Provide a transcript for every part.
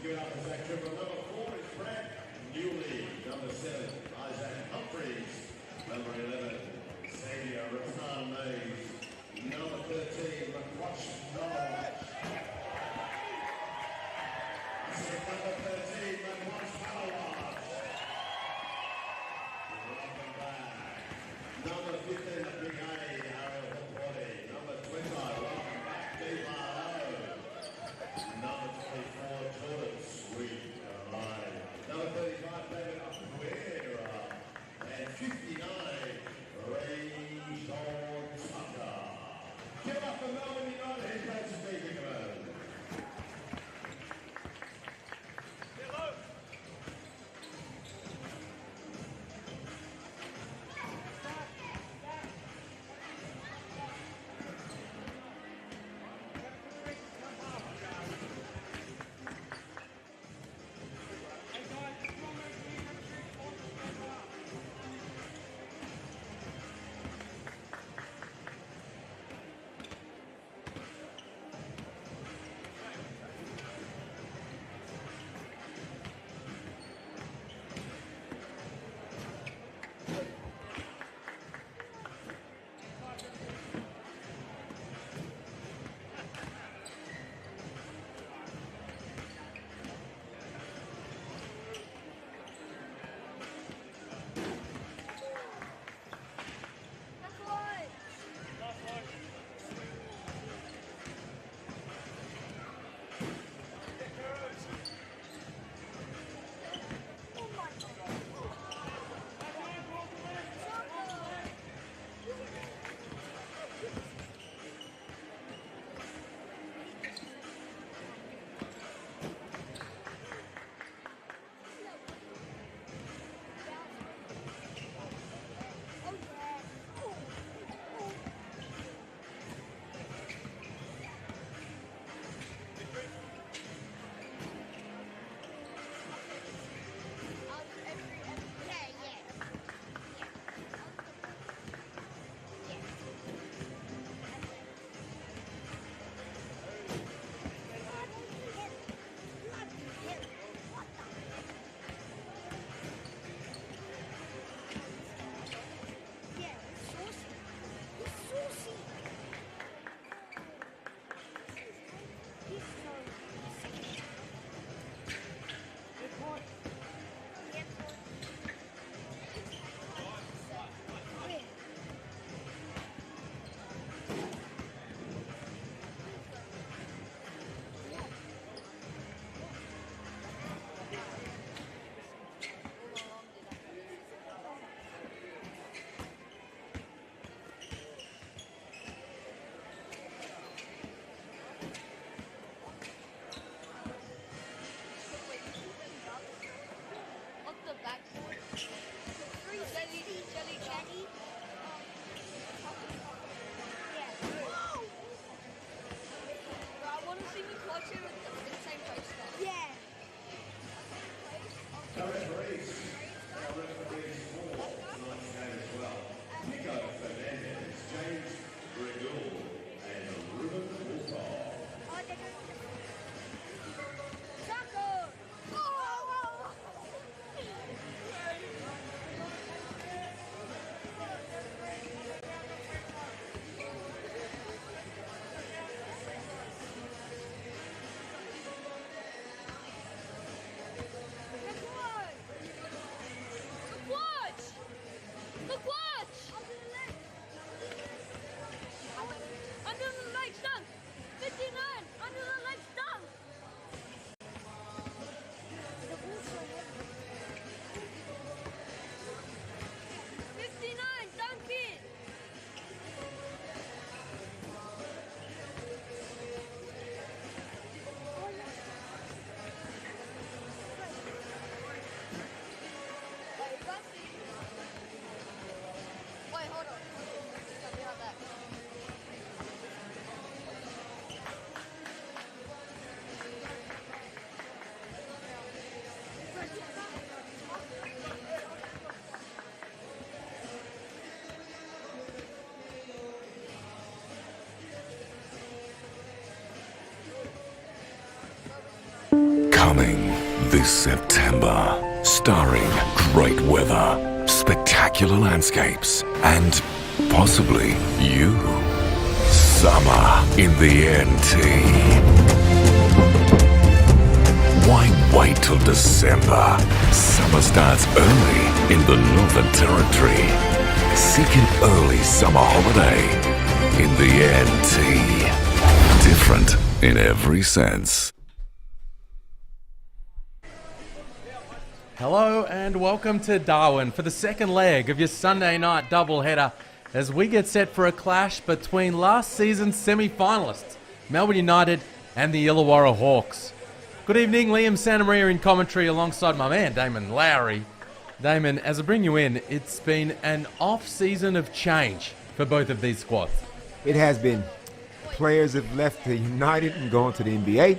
Good up as that triple. Number 4 is Brad Newley. Number 7, Isaac Humphreys. Number 11, Xavier Rattan Mays. Number 13, McQuatch Knowledge. Number 13, McQuatch Knowledge. Welcome back. Number 15, the Big A, Ariel Hookbody. Number 20, welcome back, D-Bar-O. Number 24, Jordan Sweet. Number 35, David Aguera. And 59, Ray Tucker. Give up for Melbourne United. He's great to be here. Coming this September, starring great weather, spectacular landscapes, and possibly you. Summer in the NT. Why wait till December? Summer starts early in the Northern Territory. Seek an early summer holiday in the NT. Different in every sense. Hello and welcome to Darwin for the second leg of your Sunday night doubleheader as we get set for a clash between last season's semi-finalists, Melbourne United and the Illawarra Hawks. Good evening, Liam Santamaria in commentary alongside my man Damon Lowry. Damon, as I bring you in, it's been an off-season of change for both of these squads. It has been. Players have left the United and gone to the NBA.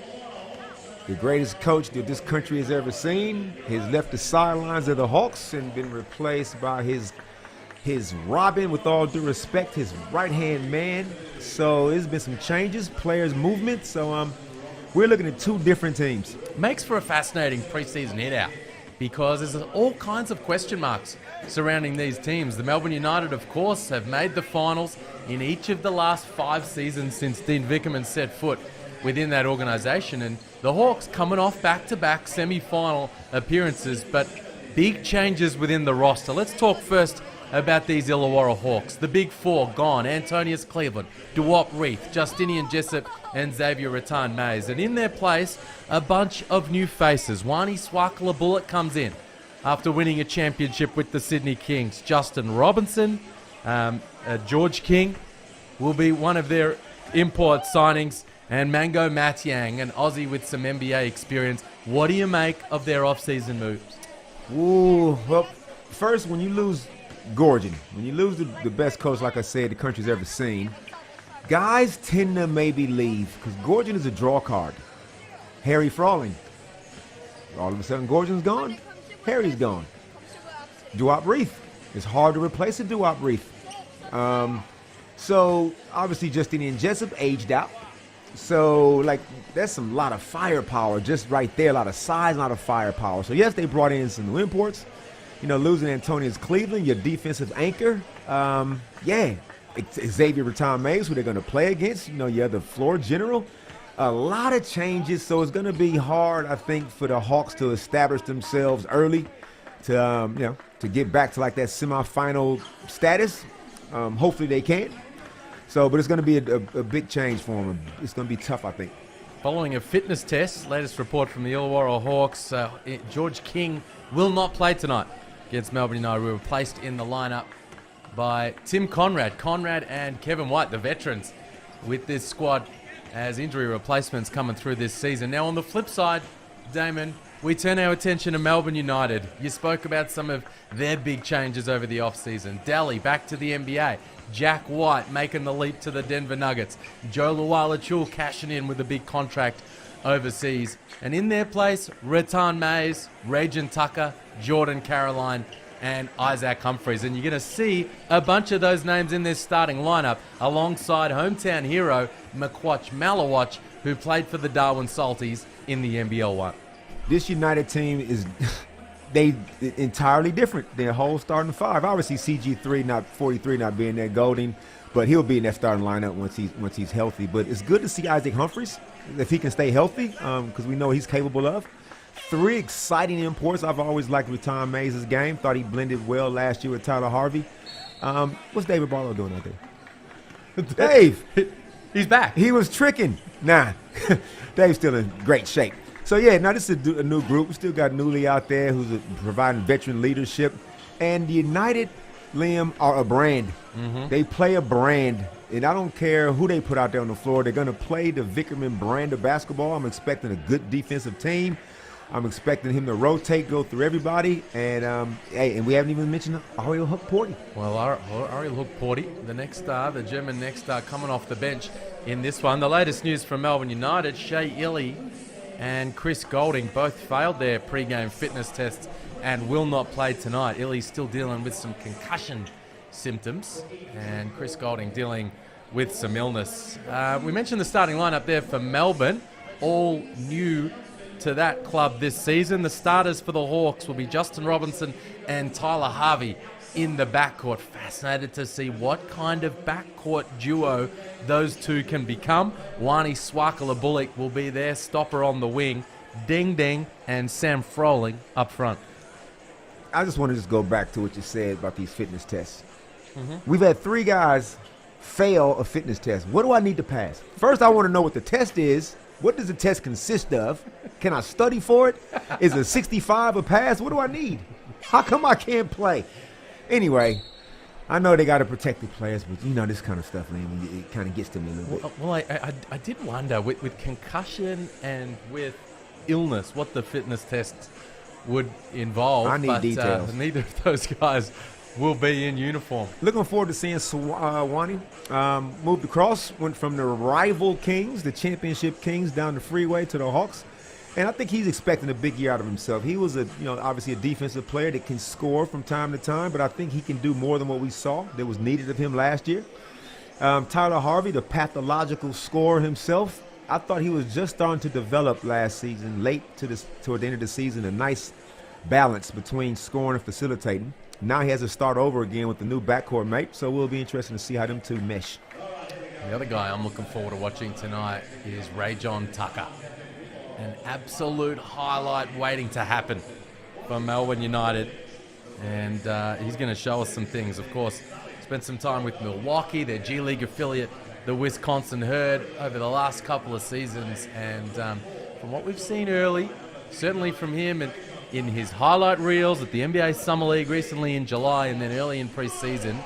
The greatest coach that this country has ever seen has left the sidelines of the Hawks and been replaced by his Robin, with all due respect, his right-hand man. So there's been some changes, players' movement. So we're looking at two different teams. Makes for a fascinating preseason hit-out because there's all kinds of question marks surrounding these teams. The Melbourne United, of course, have made the finals in each of the last 5 seasons since Dean Vickerman set foot within that organisation, and the Hawks coming off back-to-back semi-final appearances, but big changes within the roster. Let's talk first about these Illawarra Hawks. The big four gone: Antonius Cleveland, Duop Reith, Justinian Jessup and Xavier Rattan-Mays. And in their place, a bunch of new faces. Wani Swakala Bullock comes in after winning a championship with the Sydney Kings. Justin Robinson, George King will be one of their import signings, and Mango Matiang, an Aussie with some NBA experience. What do you make of their off-season moves? Ooh, well, first, when you lose Gorgon, when you lose the best coach, like I said, the country's ever seen, guys tend to maybe leave because Gorgon is a draw card. Harry Frawling. All of a sudden, Gorgon's gone. Harry's gone. Duop Reith. It's hard to replace a Duop Reith. So, obviously, Justinian Jessup aged out. So, that's a lot of firepower just right there, a lot of size, a lot of firepower. So, yes, they brought in some new imports. Losing Antonius Cleveland, your defensive anchor. Xavier Rattan-Mays, who they're going to play against. You have the floor general. A lot of changes, so it's going to be hard, I think, for the Hawks to establish themselves early to get back to, that semifinal status. Hopefully they can. So, but it's going to be a big change for them. It's going to be tough, I think. Following a fitness test, latest report from the Illawarra Hawks, George King will not play tonight against Melbourne United. We were placed in the lineup by Tim Conrad and Kevin White, the veterans, with this squad as injury replacements coming through this season. Now, on the flip side, Damon, we turn our attention to Melbourne United. You spoke about some of their big changes over the off-season. Daly back to the NBA. Jack White making the leap to the Denver Nuggets. Joe Luala-Chul cashing in with a big contract overseas. And in their place, Rattan-Mays, Regan Tucker, Jordan Caroline, and Isaac Humphries. And you're going to see a bunch of those names in their starting lineup alongside hometown hero Makwach Malawach, who played for the Darwin Salties in the NBL 1. This United team is entirely different. Their whole starting five. Obviously, CG3 43 not being there, Golding, but he'll be in that starting lineup once he's healthy. But it's good to see Isaac Humphries if he can stay healthy, because we know he's capable of. 3 exciting imports. I've always liked Rattan-Mays' game. Thought he blended well last year with Tyler Harvey. What's David Barlow doing out there? Dave, he's back. He was tricking. Nah, Dave's still in great shape. So, yeah, now this is a new group. We still got Newly out there who's providing veteran leadership. And the United, Liam, are a brand. Mm-hmm. They play a brand. And I don't care who they put out there on the floor. They're going to play the Vickerman brand of basketball. I'm expecting a good defensive team. I'm expecting him to rotate, go through everybody. And, and we haven't even mentioned Ariel Hook-Porty. Well, Ariel Hook-Porty, the next star, the German next star, coming off the bench in this one. The latest news from Melbourne United, Shea Illy and Chris Golding both failed their pre-game fitness tests and will not play tonight. Illy's still dealing with some concussion symptoms, and Chris Golding dealing with some illness. We mentioned the starting lineup there for Melbourne, all new to that club this season. The starters for the Hawks will be Justin Robinson and Tyler Harvey in the backcourt. Fascinated to see what kind of backcourt duo those two can become. Wani Swakala-Bullock will be their stopper on the wing. Ding Ding and Sam Froling up front. I just want to just go back to what you said about these fitness tests. We've had 3 guys fail a fitness test. What do I need to pass? First, I want to know what the test is. What does the test consist of? Can I study for it? Is a 65 a pass? What do I need? How come I can't play? Anyway, I know they got to protect the players, but you know this kind of stuff, man, it kind of gets to me a little bit. Well, I did wonder with concussion and with illness what the fitness tests would involve. I need details. Neither of those guys will be in uniform. Looking forward to seeing Wani moved across, went from the rival Kings, the championship Kings, down the freeway to the Hawks. And I think he's expecting a big year out of himself. He was obviously a defensive player that can score from time to time, but I think he can do more than what we saw that was needed of him last year. Tyler Harvey, the pathological scorer himself, I thought he was just starting to develop last season, toward the end of the season, a nice balance between scoring and facilitating. Now he has to start over again with the new backcourt mate, so we'll be interested to see how them two mesh. The other guy I'm looking forward to watching tonight is Ray-John Tucker. An absolute highlight waiting to happen for Melbourne United. And he's going to show us some things. Of course, spent some time with Milwaukee, their G League affiliate, the Wisconsin Herd, over the last couple of seasons. And from what we've seen early, certainly from him and in his highlight reels at the NBA Summer League recently in July and then early in preseason,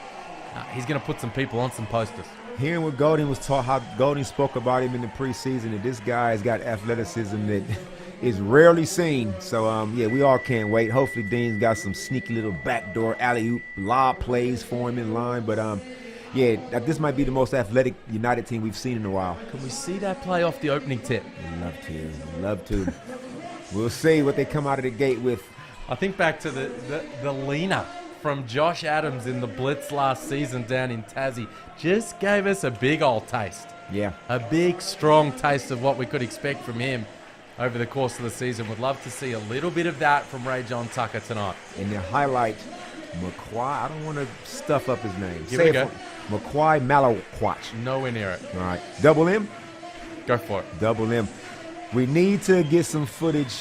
he's going to put some people on some posters. Hearing what Golding was taught, how Golding spoke about him in the preseason, that this guy has got athleticism that is rarely seen. So, we all can't wait. Hopefully, Dean's got some sneaky little backdoor alley-oop lob plays for him in line. But, this might be the most athletic United team we've seen in a while. Can we see that play off the opening tip? Love to. We'll see what they come out of the gate with. I think back to the leaner from Josh Adams in the Blitz last season down in Tassie. Just gave us a big old taste. Yeah. A big, strong taste of what we could expect from him over the course of the season. Would love to see a little bit of that from Ray-John Tucker tonight. And the highlight, McQuai, I don't want to stuff up his name. Give it a go. McQuai Malaquatch. Nowhere near it. All right. Double M? Go for it. Double M. We need to get some footage.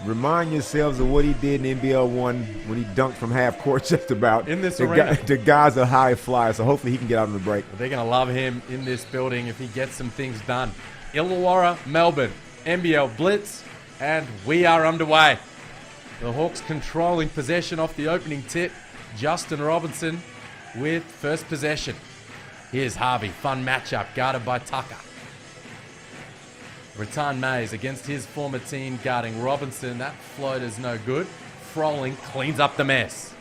Remind yourselves of what he did in NBL 1 when he dunked from half court just about. In this arena. The guy's a high flyer, so hopefully he can get out on the break. They're going to love him in this building if he gets some things done. Illawarra, Melbourne, NBL Blitz, and we are underway. The Hawks controlling possession off the opening tip. Justin Robinson with first possession. Here's Harvey, fun matchup, guarded by Tucker. Rattan Mays against his former team guarding Robinson. That floater's no good. Froling cleans up the mess.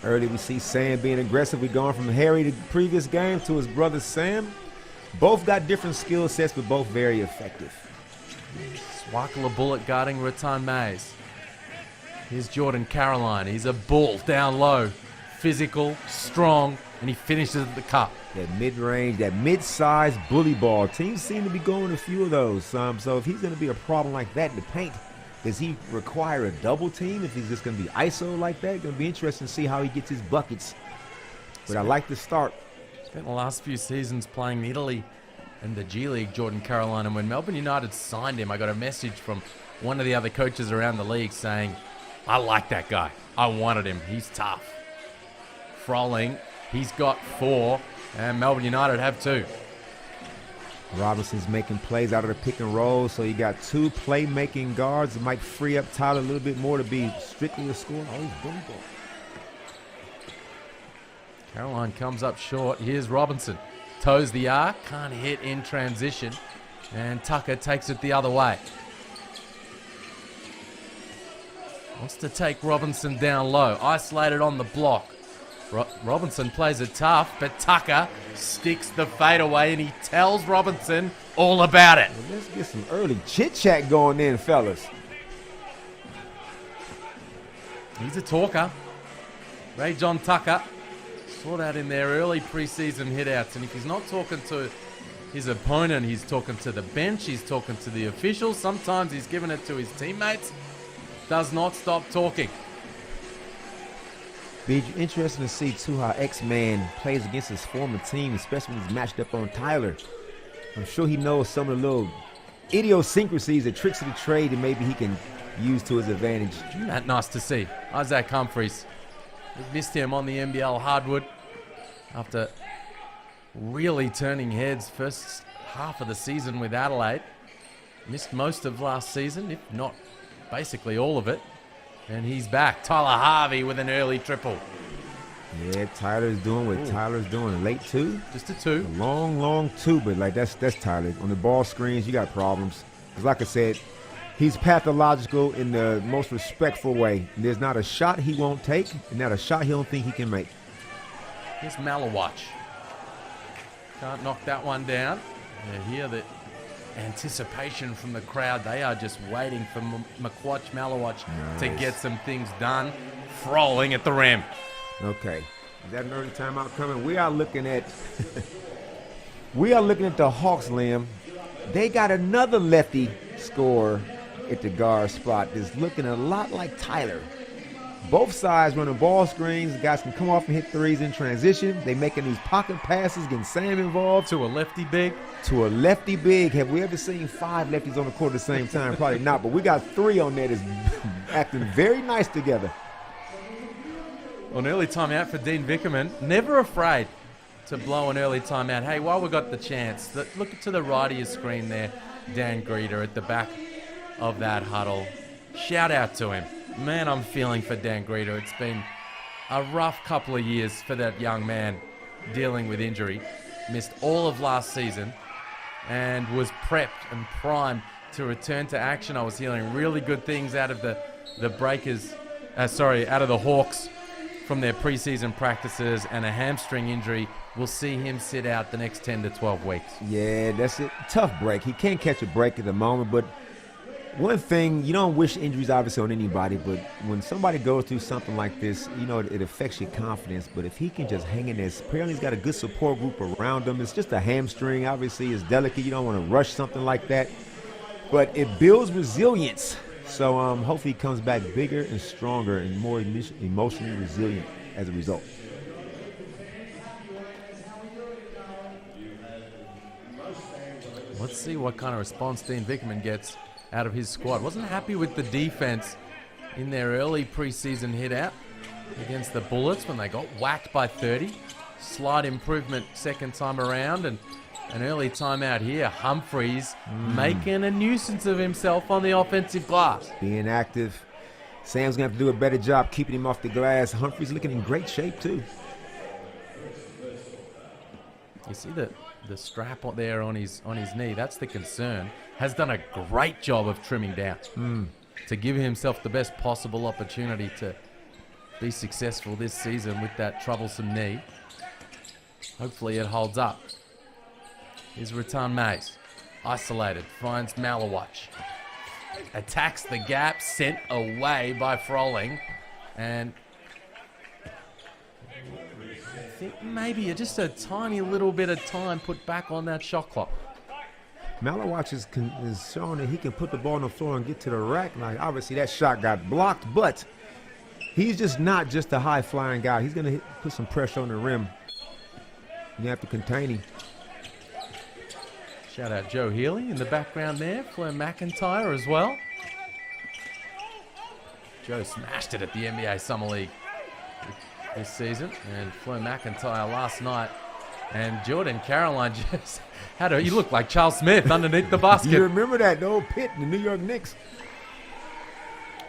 Early we see Sam being aggressive. We're going from Harry the previous game to his brother Sam. Both got different skill sets, but both very effective. Swakala-Bullock guarding Rattan Mays. Here's Jordan Caroline. He's a bull down low. Physical, strong, and he finishes at the cup. That mid-range, that mid-sized bully ball. Teams seem to be going a few of those. So if he's going to be a problem like that in the paint, does he require a double team? If he's just going to be ISO like that, it's going to be interesting to see how he gets his buckets. But I like the start. Spent the last few seasons playing in Italy and the G League, Jordan Caroline. And when Melbourne United signed him, I got a message from one of the other coaches around the league saying, I like that guy. I wanted him. He's tough. Froling, he's got 4, and Melbourne United have 2. Robinson's making plays out of the pick and roll, so you got 2 playmaking guards that might free up Tyler a little bit more to be strictly a scorer. Oh, he's bully ball. Caroline comes up short. Here's Robinson. Toes the arc, can't hit in transition, and Tucker takes it the other way. Wants to take Robinson down low, isolated on the block. Robinson plays it tough, but Tucker sticks the fadeaway and he tells Robinson all about it. Well, let's get some early chit-chat going in, fellas. He's a talker. Ray-John Tucker saw that in their early preseason hitouts, and if he's not talking to his opponent. He's talking to the bench. He's talking to the officials. Sometimes he's giving it to his teammates. Does not stop talking. Be interesting to see, too, how X-Man plays against his former team, especially when he's matched up on Tyler. I'm sure he knows some of the little idiosyncrasies, the tricks of the trade that maybe he can use to his advantage. Isn't that nice to see? Isaac Humphries. We missed him on the NBL hardwood after really turning heads first half of the season with Adelaide. Missed most of last season, if not basically all of it. And he's back. Tyler Harvey with an early triple. Yeah, Tyler's doing what Tyler's doing. Late two? Just a two. A long two, but like that's Tyler. On the ball screens, you got problems. Because like I said, he's pathological in the most respectful way. There's not a shot he won't take, and not a shot he don't think he can make. Here's Malawatch. Can't knock that one down. You hear the anticipation from the crowd. They are just waiting for Malawatch to get some things done. Frolling at the rim. Okay. Is that an early timeout coming? We are looking at the Hawks, Liam. They got another lefty scorer at the guard spot that's looking a lot like Tyler. Both sides running ball screens. Guys can come off and hit threes in transition. They making these pocket passes, getting Sam involved. To a lefty big. To a lefty big. Have we ever seen 5 lefties on the court at the same time? Probably not, but we got 3 on there that's acting very nice together. An early timeout for Dean Vickerman. Never afraid to blow an early timeout. Hey, while we got the chance, look to the right of your screen there, Dan Greeter at the back of that huddle. Shout out to him. Man, I'm feeling for Dan Greeter. It's been a rough couple of years for that young man dealing with injury. Missed all of last season and was prepped and primed to return to action. I was hearing really good things out of the out of the Hawks from their preseason practices, and a hamstring injury will see him sit out the next 10 to 12 weeks. Yeah, that's a tough break. He can't catch a break at the moment, but one thing, you don't wish injuries obviously on anybody, but when somebody goes through something like this, you know, it affects your confidence. But if he can just hang in there, apparently he's got a good support group around him. It's just a hamstring. Obviously, it's delicate. You don't want to rush something like that. But it builds resilience. So hopefully he comes back bigger and stronger and more emotionally resilient as a result. Let's see what kind of response Dean Vickerman gets out of his squad. Wasn't happy with the defense in their early preseason hit out against the Bullets when they got whacked by 30. Slight improvement second time around, and an early timeout here. Humphries making a nuisance of himself on the offensive glass. Being active. Sam's going to have to do a better job keeping him off the glass. Humphries looking in great shape, too. You see the strap there on his knee. That's the concern. Has done a great job of trimming down to give himself the best possible opportunity to be successful this season with that troublesome knee. Hopefully it holds up. Here's Rattan Mays. Isolated. Finds Malawatch. Attacks the gap. Sent away by Frolling. And I think maybe just a tiny little bit of time put back on that shot clock. Malawatch is showing that he can put the ball on the floor and get to the rack. Like, obviously that shot got blocked, but he's just not just a high-flying guy. He's going to put some pressure on the rim. You have to contain him. Shout out Joe Healy in the background there. Fleur McIntyre as well. Joe smashed it at the NBA Summer League this season. And Fleur McIntyre last night. And Jordan Caroline just he looked like Charles Smith underneath the basket. You remember that, the old pit in the New York Knicks?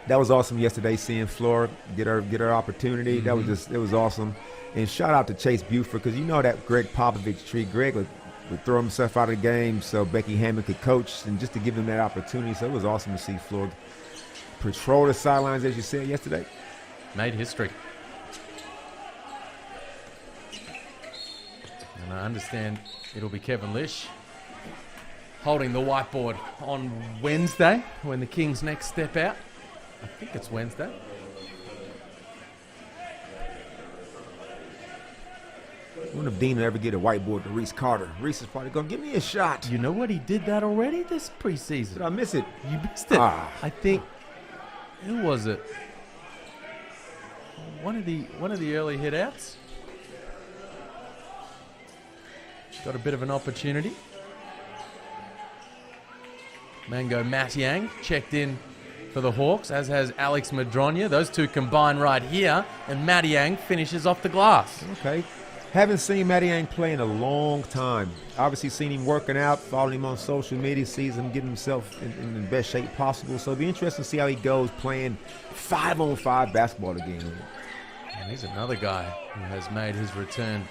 That was awesome yesterday, seeing Fleur get her opportunity. It was awesome. And shout out to Chase Buford, because you know that Greg Popovich tree. Greg would throw himself out of the game so Becky Hammond could coach, and just to give him that opportunity. So it was awesome to see Fleur patrol the sidelines, as you said yesterday. Made history. And I understand it'll be Kevin Lish holding the whiteboard on Wednesday when the Kings next step out. I think it's Wednesday. I wonder if Dean will ever get a whiteboard to Reese Carter. Reese is probably going to give me a shot. You know what? He did that already this preseason. Did I miss it? You missed it. Ah. I think. Who was it? One of the early hit-outs. Got a bit of an opportunity. Mango Matiang checked in for the Hawks, as has Alex Madronia. Those two combine right here, and Matiang finishes off the glass. Okay. Haven't seen Matiang play in a long time. Obviously seen him working out, following him on social media, sees him getting himself in the best shape possible. So it'll be interesting to see how he goes playing 5-on-5 basketball again. And he's another guy who has made his return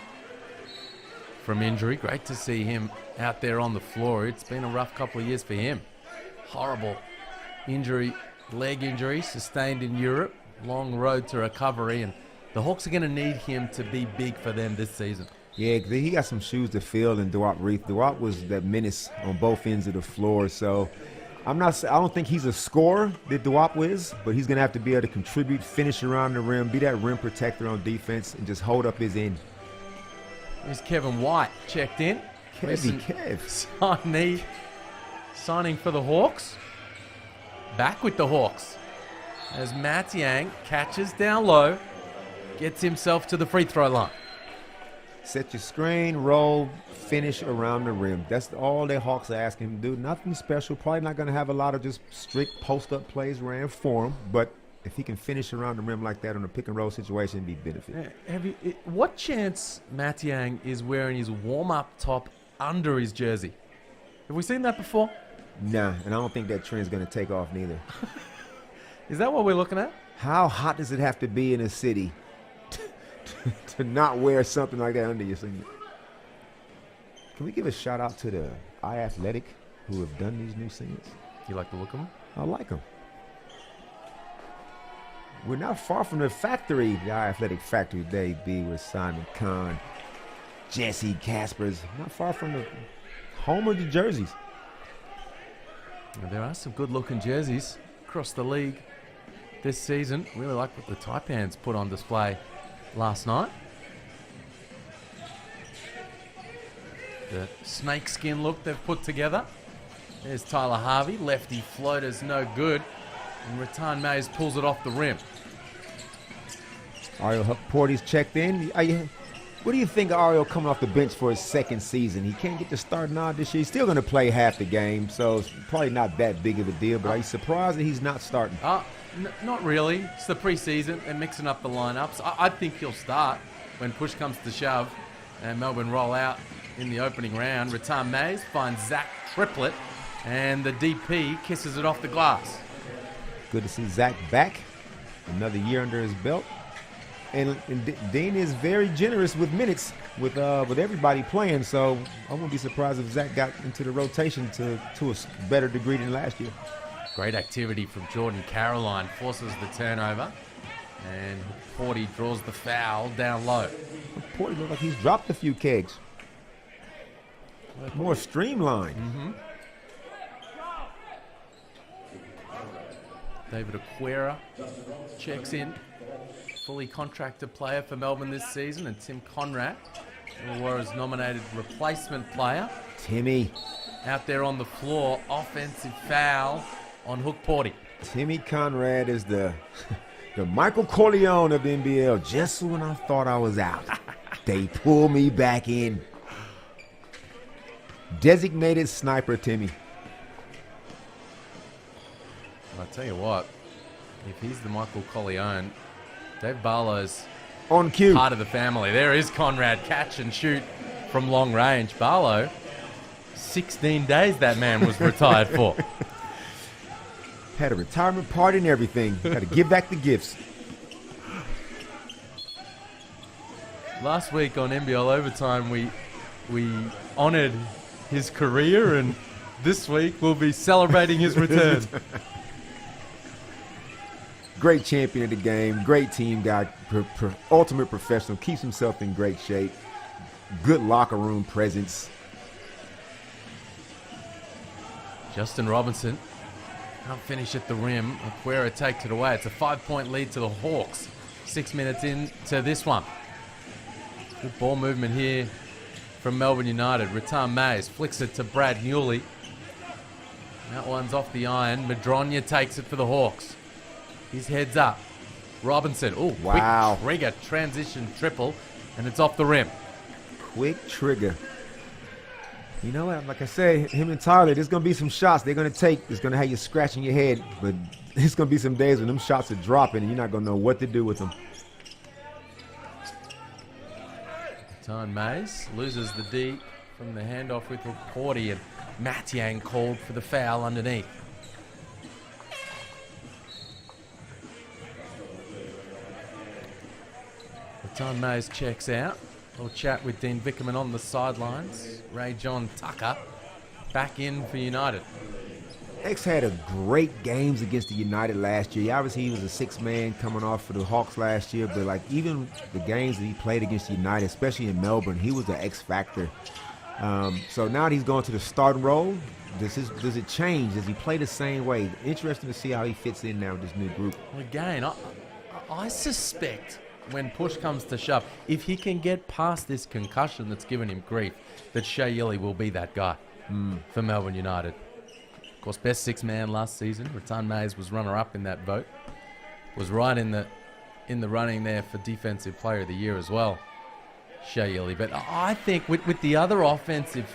from injury. Great to see him out there on the floor. It's been a rough couple of years for him. Horrible injury, leg injury sustained in Europe. Long road to recovery, and the Hawks are going to need him to be big for them this season. Yeah, he got some shoes to fill in Duop Reith. Duop was that menace on both ends of the floor. So I don't think he's a scorer that Duop is, but he's going to have to be able to contribute, finish around the rim, be that rim protector on defense, and just hold up his end. Here's Kevin White checked in. Kev. Signing for the Hawks. Back with the Hawks as Matiang catches down low, gets himself to the free throw line. Set your screen, roll, finish around the rim. That's all the Hawks are asking him to do. Nothing special. Probably not going to have a lot of just strict post-up plays ran for him, but if he can finish around the rim like that on a pick-and-roll situation, it'd be benefit. What chance Matiang is wearing his warm-up top under his jersey? Have we seen that before? Nah, and I don't think that trend's going to take off neither. Is that what we're looking at? How hot does it have to be in a city to not wear something like that under your singlet? Can we give a shout out to the iAthletic who have done these new singlets? You like the look of them? I like them. We're not far from the factory, the iAthletic factory they be with Simon Kahn, Jesse Caspers. Not far from the home of the jerseys. There are some good-looking jerseys across the league this season. Really like what the Taipans put on display last night. The snakeskin look they've put together. There's Tyler Harvey. Lefty floater's no good. And Rattan Mays pulls it off the rim. Ariel Porty's checked in. What do you think of Ariel coming off the bench for his second season? He can't get the start nod this year. He's still going to play half the game, so it's probably not that big of a deal. But are you surprised that he's not starting? Not really. It's the preseason and mixing up the lineups. I think he'll start when push comes to shove and Melbourne roll out in the opening round. Rattan Mays finds Zach Triplett, and the DP kisses it off the glass. Good to see Zach back. Another year under his belt. And Dean is very generous with minutes with everybody playing, so I wouldn't be surprised if Zach got into the rotation to a better degree than last year. Great activity from Jordan Caroline, forces the turnover, and Porty draws the foul down low. Porty looks like he's dropped a few kegs. More streamlined. Mm-hmm. David Aquera checks in. Fully contracted player for Melbourne this season, and Tim Conrad, Illawarra's nominated replacement player. Timmy. Out there on the floor, offensive foul on Hook Porty. Timmy Conrad is the Michael Corleone of the NBL. Just when I thought I was out, they pull me back in. Designated sniper Timmy. I'll tell you what, if he's the Michael Corleone, Dave Barlow's on cue. Part of the family. There is Conrad, catch and shoot from long range. Barlow, 16 days that man was retired for. Had a retirement party and everything. Got to give back the gifts. Last week on NBL Overtime, we honored his career, and this week we'll be celebrating his return. Great champion of the game, great team guy, ultimate professional, keeps himself in great shape, good locker room presence. Justin Robinson can't finish at the rim. Aquera takes it away. It's a 5-point lead to the Hawks. 6 minutes into this one. Good ball movement here from Melbourne United. Rattan Mays flicks it to Brad Newley. That one's off the iron. Madronya takes it for the Hawks. His head's up. Robinson. Oh, wow. Quick trigger transition triple, and it's off the rim. Quick trigger. You know what? Like I said, him and Tyler, there's going to be some shots they're going to take. It's going to have you scratching your head, but it's going to be some days when them shots are dropping and you're not going to know what to do with them. Rattan Mays loses the D from the handoff with Porty, and Matiang called for the foul underneath. Rattan Mays checks out. We'll chat with Dean Vickerman on the sidelines. Ray John Tucker back in for United. X had a great games against the United last year. Obviously, he was a six-man coming off for the Hawks last year, but like even the games that he played against the United, especially in Melbourne, he was the X factor. So now that he's going to the starting role, does it change? Does he play the same way? Interesting to see how he fits in now with this new group. Again, I suspect when push comes to shove, if he can get past this concussion that's given him grief, that Shea Yili will be that guy for Melbourne United. Of course, best six-man last season. Rattan Mays was runner-up in that vote. Was right in the running there for Defensive Player of the Year as well, Shea Yili. But I think with the other offensive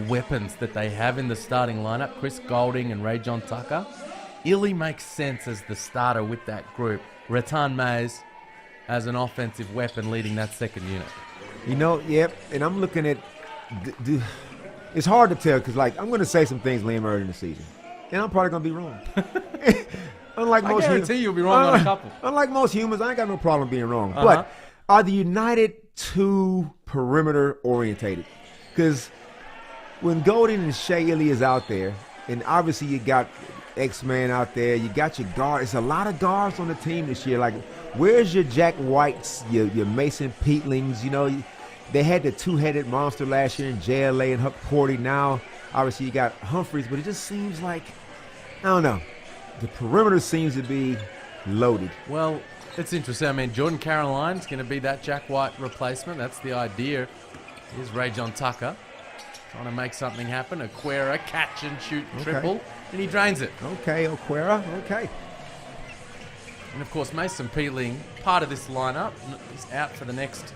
weapons that they have in the starting lineup, Chris Goulding and Ray John Tucker, Illy makes sense as the starter with that group. Rattan Mays as an offensive weapon leading that second unit. You know, yep, and I'm looking at it's hard to tell because, like, I'm going to say some things Liam early in the season, and I'm probably going to be wrong. Unlike I most guarantee you'll be wrong on a couple. Unlike most humans, I ain't got no problem being wrong. But are the United too perimeter orientated? Because when Golden and Shea Yili is out there, and obviously you got X-Man out there, you got your guard. It's a lot of guards on the team this year. Like, where's your Jack Whites, your Mason Peatlings? You know, they had the two-headed monster last year in JLA and Huck Porty. Now, obviously, you got Humphreys, but it just seems like, I don't know, the perimeter seems to be loaded. Well, it's interesting. I mean, Jordan Caroline's going to be that Jack White replacement. That's the idea. Here's Ray John Tucker trying to make something happen. Aquera, catch and shoot triple, and he drains it. Okay, Aquera, okay. And, of course, Mason Peatling, part of this lineup, is out for the next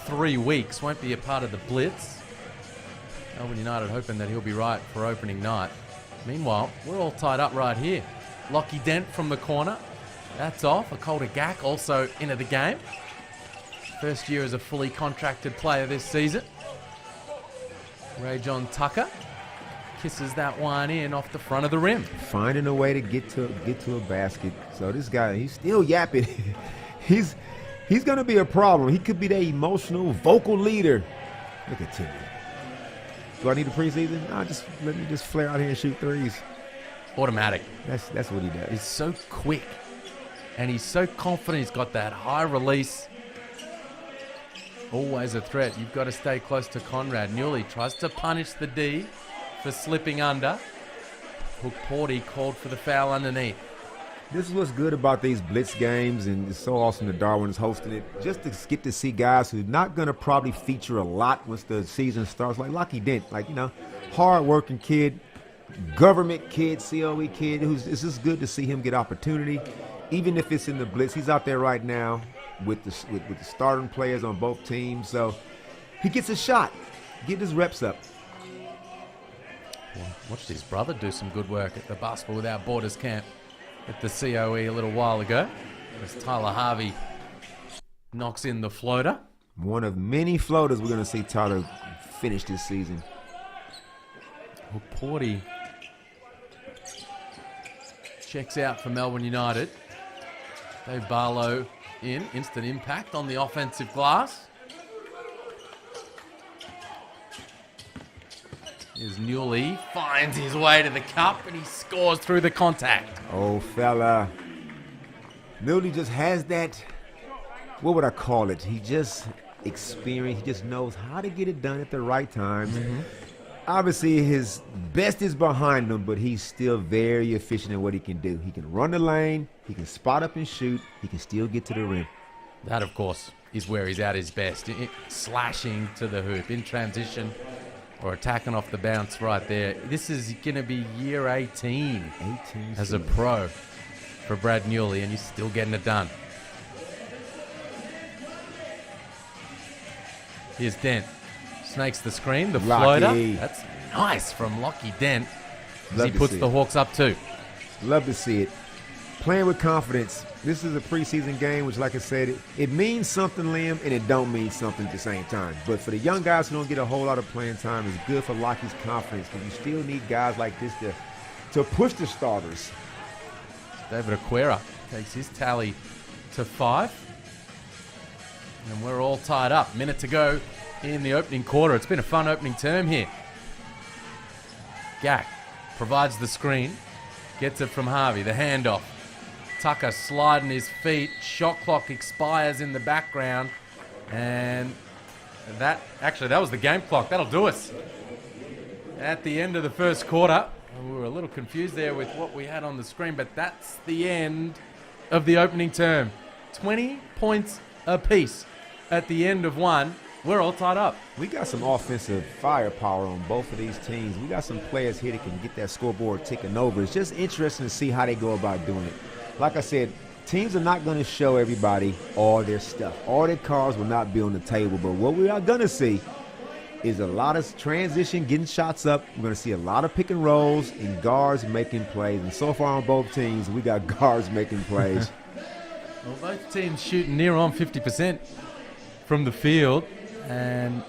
3 weeks, won't be a part of the Blitz. Melbourne United hoping that he'll be right for opening night. Meanwhile, we're all tied up right here. Lockie Dent from the corner. That's off. Akolda Gak also into the game. First year as a fully contracted player this season. Ray John Tucker kisses that one in off the front of the rim. Finding a way to get to a basket. So this guy, he's still yapping. He's going to be a problem. He could be the emotional, vocal leader. Look at Timmy. Do I need a preseason? No, just let me just flare out here and shoot threes. Automatic. That's what he does. He's so quick. And he's so confident. He's got that high release. Always a threat. You've got to stay close to Conrad. Newley tries to punish the D for slipping under. Hook Porty called for the foul underneath. This is what's good about these Blitz games, and it's so awesome that Darwin is hosting it. Just to get to see guys who are not going to probably feature a lot once the season starts, like Lockie Dent, like, you know, hard-working kid, government kid, COE kid, it's just good to see him get opportunity. Even if it's in the Blitz, he's out there right now with the starting players on both teams, so he gets a shot, get his reps up. Well, watched his brother do some good work at the Basketball Without Borders camp at the COE a little while ago, as Tyler Harvey knocks in the floater. One of many floaters we're going to see Tyler finish this season. Well, Porty checks out for Melbourne United. Dave Barlow in, instant impact on the offensive glass. Here's Newley, finds his way to the cup, and he scores through the contact. Oh, fella. Newley just has that, what would I call it? He just experienced, he just knows how to get it done at the right times. Obviously, his best is behind him, but he's still very efficient in what he can do. He can run the lane, he can spot up and shoot, he can still get to the rim. That, of course, is where he's at his best. Slashing to the hoop in transition or attacking off the bounce right there. This is going to be year 18 as a pro for Brad Newley, and he's still getting it done. Here's Dent. Snakes the screen, the floater. That's nice from Lockie Dent as he puts the Hawks up 2. Love to see it. Playing with confidence. This is a preseason game, which, like I said, it means something, Liam, and it don't mean something at the same time. But for the young guys who don't get a whole lot of playing time, it's good for Lockie's confidence, because you still need guys like this to push the starters. David Aquera takes his tally to 5. And we're all tied up. Minute to go in the opening quarter. It's been a fun opening term here. Gack provides the screen. Gets it from Harvey. The handoff. Tucker sliding his feet. Shot clock expires in the background. And that was the game clock. That'll do us. At the end of the first quarter. We were a little confused there with what we had on the screen, but that's the end of the opening term. 20 points apiece at the end of one. We're all tied up. We got some offensive firepower on both of these teams. We got some players here that can get that scoreboard ticking over. It's just interesting to see how they go about doing it. Like I said, teams are not going to show everybody all their stuff. All their cards will not be on the table, but what we are going to see is a lot of transition, getting shots up. We're going to see a lot of pick and rolls and guards making plays. And so far on both teams, we got guards making plays. Well, both teams shooting near on 50% from the field, and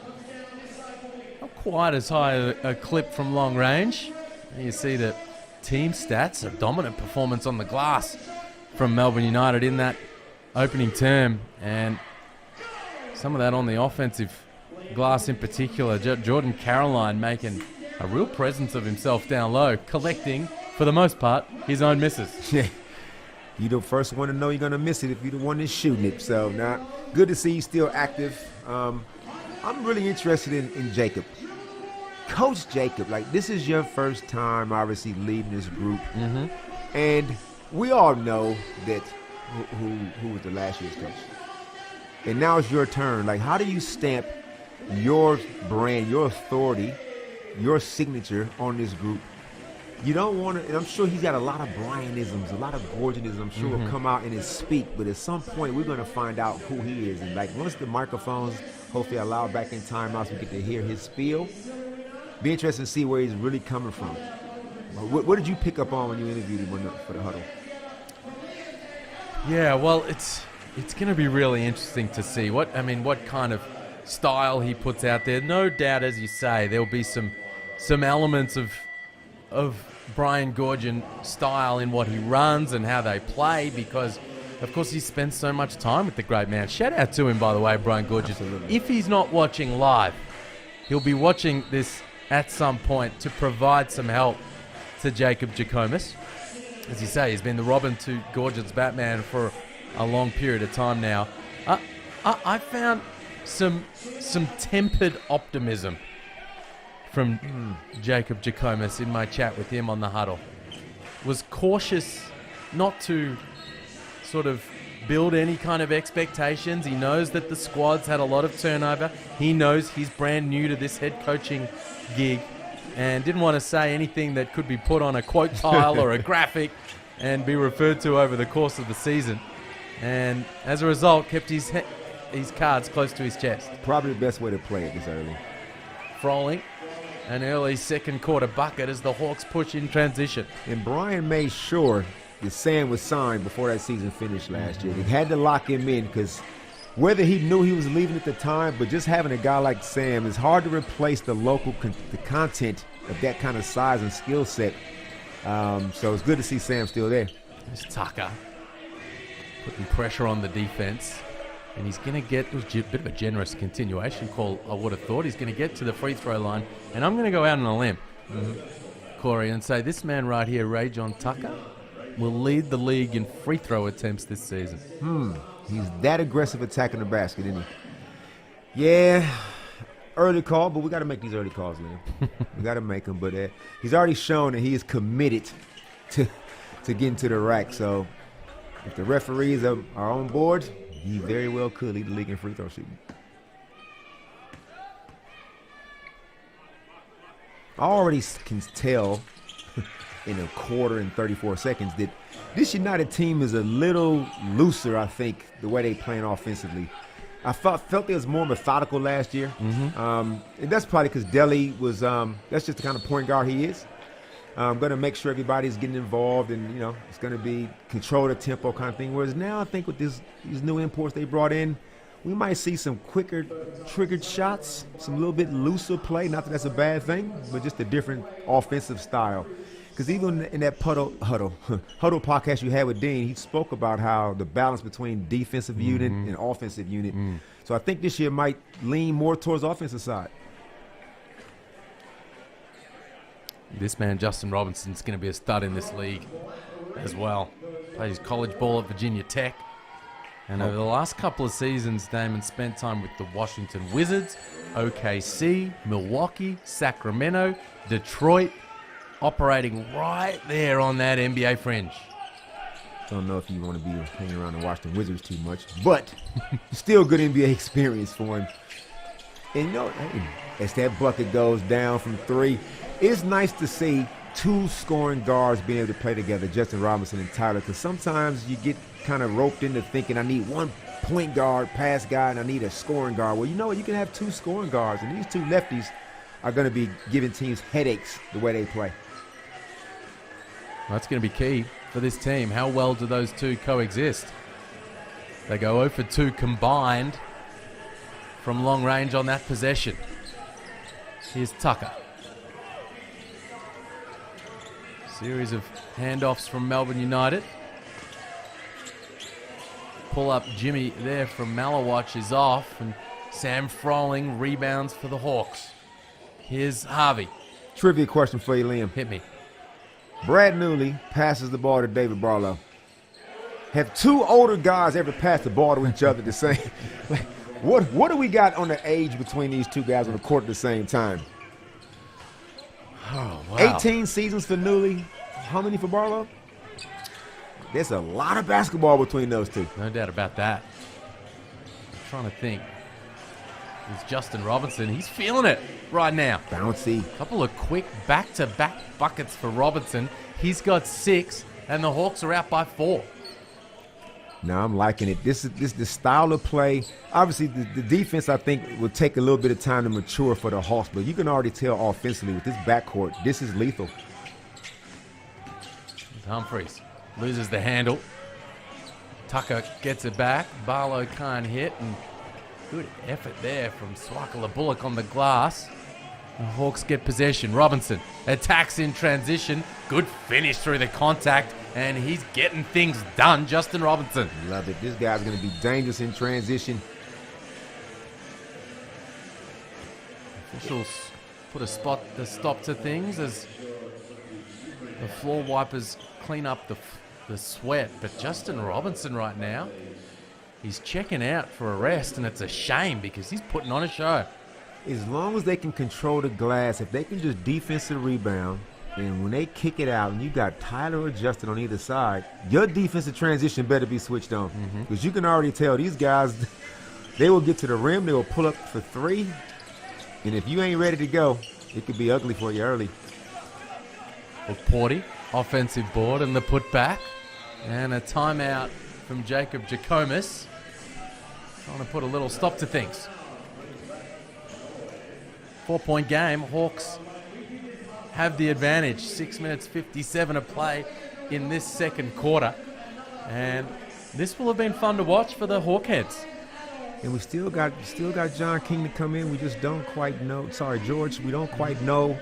not quite as high a clip from long range. And you see the team stats, a dominant performance on the glass from Melbourne United in that opening term, and some of that on the offensive glass in particular. Jordan Caroline making a real presence of himself down low, collecting, for the most part, his own misses. Yeah. You're the first one to know you're going to miss it if you're the one that's shooting it. So, now, good to see you still active. I'm really interested in Jacob. Coach Jacob, like, this is your first time, obviously, leading this group. Mm-hmm. And we all know that who was the last year's coach. And now it's your turn. Like, how do you stamp your brand, your authority, your signature on this group? You don't want to, and I'm sure he's got a lot of Brianisms, a lot of Gorgianisms, I'm sure will come out in his speak, but at some point we're going to find out who he is. And like, once the microphones hopefully allow back in timeouts, we get to hear his spiel. Be interesting to see where he's really coming from. What did you pick up on when you interviewed him for the huddle? Yeah, well, it's going to be really interesting to see what kind of style he puts out there. No doubt, as you say, there'll be some elements of Brian Gorgian style in what he runs and how they play, because of course he spends so much time with the great man. Shout out to him, by the way, Brian Gorgian. Absolutely. If he's not watching live, he'll be watching this at some point to provide some help to Jacob Jackomas. As you say, he's been the Robin to Gorgian's Batman for a long period of time now. I found some tempered optimism from Jacob Jackomas in my chat with him on the huddle. Was cautious not to sort of build any kind of expectations. He knows that the squad's had a lot of turnover. He knows he's brand new to this head coaching gig and didn't want to say anything that could be put on a quote tile or a graphic and be referred to over the course of the season. And as a result, kept his cards close to his chest. Probably the best way to play it this early. Froling. An early second quarter bucket as the Hawks push in transition. And Brian made sure that Sam was signed before that season finished last year. He had to lock him in, because whether he knew he was leaving at the time, but just having a guy like Sam, is hard to replace the content of that kind of size and skill set. So it's good to see Sam still there. There's Tucker putting pressure on the defense. And he's going to get a bit of a generous continuation call, I would have thought. He's going to get to the free throw line. And I'm going to go out on a limb, Corey, and say this man right here, Ray John Tucker, will lead the league in free throw attempts this season. He's that aggressive attacking the basket, isn't he? Yeah, early call, but we got to make these early calls, Liam. We got to make them. But he's already shown that he is committed to getting to the rack. So if the referees are on board, He very well could lead the league in free throw shooting. I already can tell in a quarter and 34 seconds that this United team is a little looser, I think, the way they playing offensively. I felt they was more methodical last year. And that's probably because Delhi was that's just the kind of point guard he is. I'm going to make sure everybody's getting involved, and, you know, it's going to be control the tempo kind of thing. Whereas now I think with these new imports they brought in, we might see some quicker triggered shots, some little bit looser play. Not that that's a bad thing, but just a different offensive style. Because even in that huddle podcast you had with Dean, he spoke about how the balance between defensive unit and offensive unit. So I think this year might lean more towards the offensive side. This man, Justin Robinson's going to be a stud in this league as well. Plays college ball at Virginia Tech. And over the last couple of seasons, Damon spent time with the Washington Wizards, OKC, Milwaukee, Sacramento, Detroit, operating right there on that NBA fringe. Don't know if you want to be hanging around the Washington Wizards too much, but still good NBA experience for him. And, you know, hey, as that bucket goes down from three, it's nice to see two scoring guards being able to play together, Justin Robinson and Tyler, because sometimes you get kind of roped into thinking I need one point guard, pass guy, and I need a scoring guard. Well, you know what? You can have two scoring guards, and these two lefties are going to be giving teams headaches the way they play. That's going to be key for this team. How well do those two coexist? They go 0 for 2 combined from long range on that possession. Here's Tucker. Series of handoffs from Melbourne United. Pull up Jimmy there from Malawatch is off, and Sam Froling rebounds for the Hawks. Here's Harvey. Trivia question for you, Liam. Hit me. Brad Newley passes the ball to David Barlow. Have two older guys ever passed the ball to each other the same? Like, what do we got on the age between these two guys on the court at the same time? Oh, wow. 18 seasons for Newley. How many for Barlow? There's a lot of basketball between those two. No doubt about that. I'm trying to think. It's Justin Robinson. He's feeling it right now. Bouncy. A couple of quick back-to-back buckets for Robinson. He's got 6, and the Hawks are out by 4. Now I'm liking it. This is the style of play. Obviously, the defense, I think, will take a little bit of time to mature for the Hawks, but you can already tell offensively with this backcourt, this is lethal. Humphreys loses the handle. Tucker gets it back. Barlow can't hit, and good effort there from Swakala Bullock on the glass. The Hawks get possession. Robinson attacks in transition. Good finish through the contact, and he's getting things done. Justin Robinson. Love it. This guy's going to be dangerous in transition. Officials put a stop to things as the floor wipers clean up the sweat. But Justin Robinson right now, he's checking out for a rest, and it's a shame because he's putting on a show. As long as they can control the glass, if they can just defensive rebound, and when they kick it out and you got Tyler or Justin on either side, your defensive transition better be switched on. Because you can already tell these guys, they will get to the rim, they will pull up for 3, and if you ain't ready to go, it could be ugly for you early. With Porty, offensive board and the putback, and a timeout from Jacob Jackomis, trying to put a little stop to things. 4-point game. Hawks have the advantage. 6 minutes 57 of play in this second quarter, and this will have been fun to watch for the Hawkheads. And we still got John King to come in. We just don't quite know. Sorry, George. We don't quite know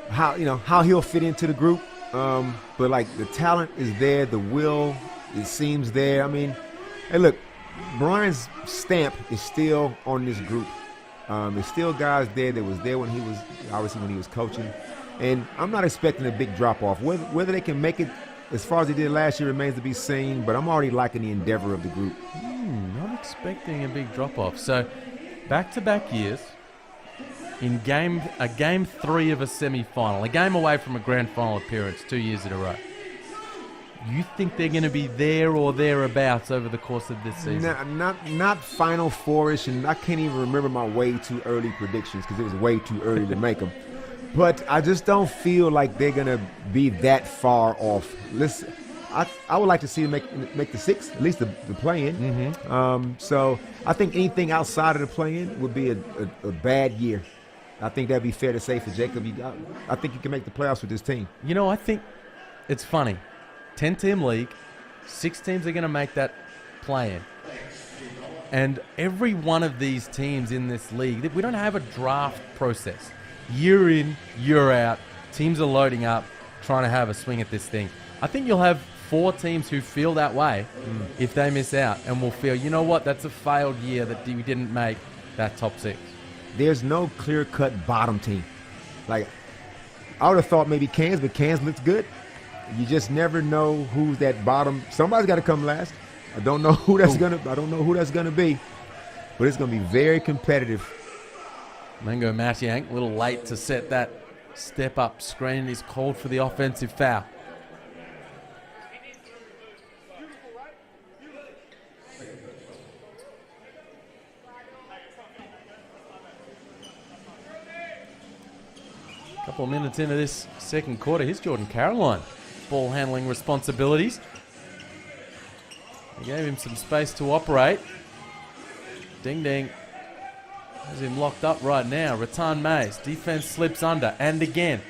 how he'll fit into the group. But like the talent is there, the will it seems there. I mean, hey, look, Brian's stamp is still on this group. There's still guys there that was there when he was coaching, and I'm not expecting a big drop off. Whether they can make it as far as they did last year remains to be seen. But I'm already liking the endeavor of the group. Not expecting a big drop off. So, back-to-back years in game 3 of a semi-final, a game away from a grand final appearance 2 years in a row. you think they're going to be there or thereabouts over the course of this season? Not Final Four-ish, and I can't even remember my way too early predictions because it was way too early to make them. But I just don't feel like they're going to be that far off. Listen, I would like to see them make the six, at least the play-in. So I think anything outside of the play-in would be a bad year. I think that'd be fair to say for Jacob. I think you can make the playoffs with this team. You know, I think it's funny. 10-team league, 6 teams are going to make that play-in. And every one of these teams in this league, we don't have a draft process. Year in, year out, teams are loading up, trying to have a swing at this thing. I think you'll have 4 teams who feel that way if they miss out and will feel, you know what, that's a failed year that we didn't make that top 6. There's no clear-cut bottom team. Like, I would have thought maybe Cairns, but Cairns looks good. You just never know who's that bottom. Somebody's got to come last. I don't know who that's gonna be, but it's gonna be very competitive. Mango Matiang, a little late to set that step-up screen. He's called for the offensive foul. Couple of minutes into this second quarter, here's Jordan Caroline. Ball handling responsibilities. They gave him some space to operate. Ding Ding has him locked up right now. Rattan Mays, defense slips under, and again.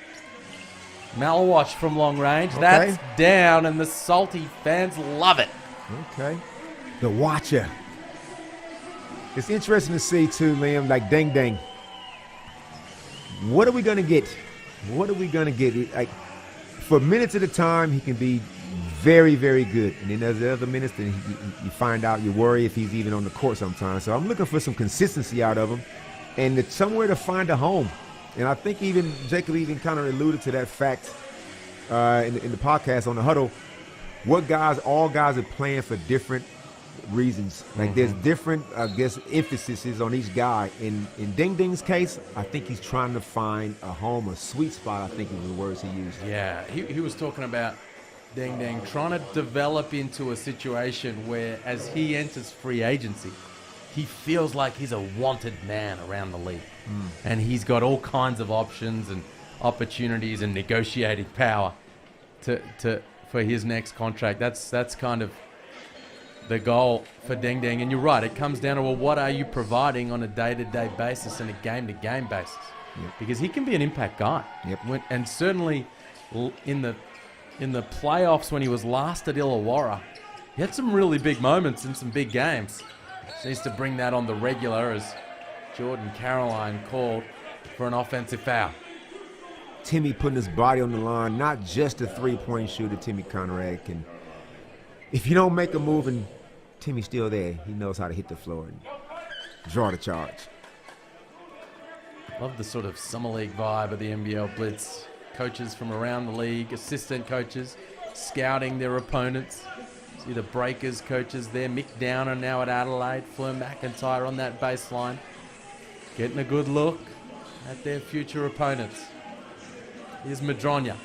Malawatch from long range. Okay. That's down, and the Salty fans love it. Okay. The Watcher. It's interesting to see, too, Liam, like Ding Ding. What are we going to get? What are we going to get? Like, for minutes at a time, he can be very, very good. And then there's the other minutes, then you find out, you worry if he's even on the court sometimes. So I'm looking for some consistency out of him and it's somewhere to find a home. And I think even Jacob even kind of alluded to that fact in the podcast on the huddle. All guys are playing for different reasons. Like there's different, I guess, emphases on each guy. In Ding Ding's case, I think he's trying to find a home, a sweet spot, I think is the words he used. Yeah, he was talking about Ding Ding trying to develop into a situation where as he enters free agency, he feels like he's a wanted man around the league. And he's got all kinds of options and opportunities and negotiating power for his next contract. That's kind of the goal for Ding Ding. And you're right, it comes down to, well, what are you providing on a day-to-day basis and a game-to-game basis? Yep. Because he can be an impact guy. Yep. And certainly in the playoffs when he was last at Illawarra, he had some really big moments in some big games. He needs to bring that on the regular as Jordan Caroline called for an offensive foul. Timmy putting his body on the line, not just a three-point shooter, Timmy Conrad can. If you don't make a move and Timmy's still there, he knows how to hit the floor and draw the charge. Love the sort of summer league vibe of the NBL Blitz. Coaches from around the league, assistant coaches, scouting their opponents. See the Breakers coaches there. Mick Downer now at Adelaide. Fleur McIntyre on that baseline. Getting a good look at their future opponents. Here's Madronya.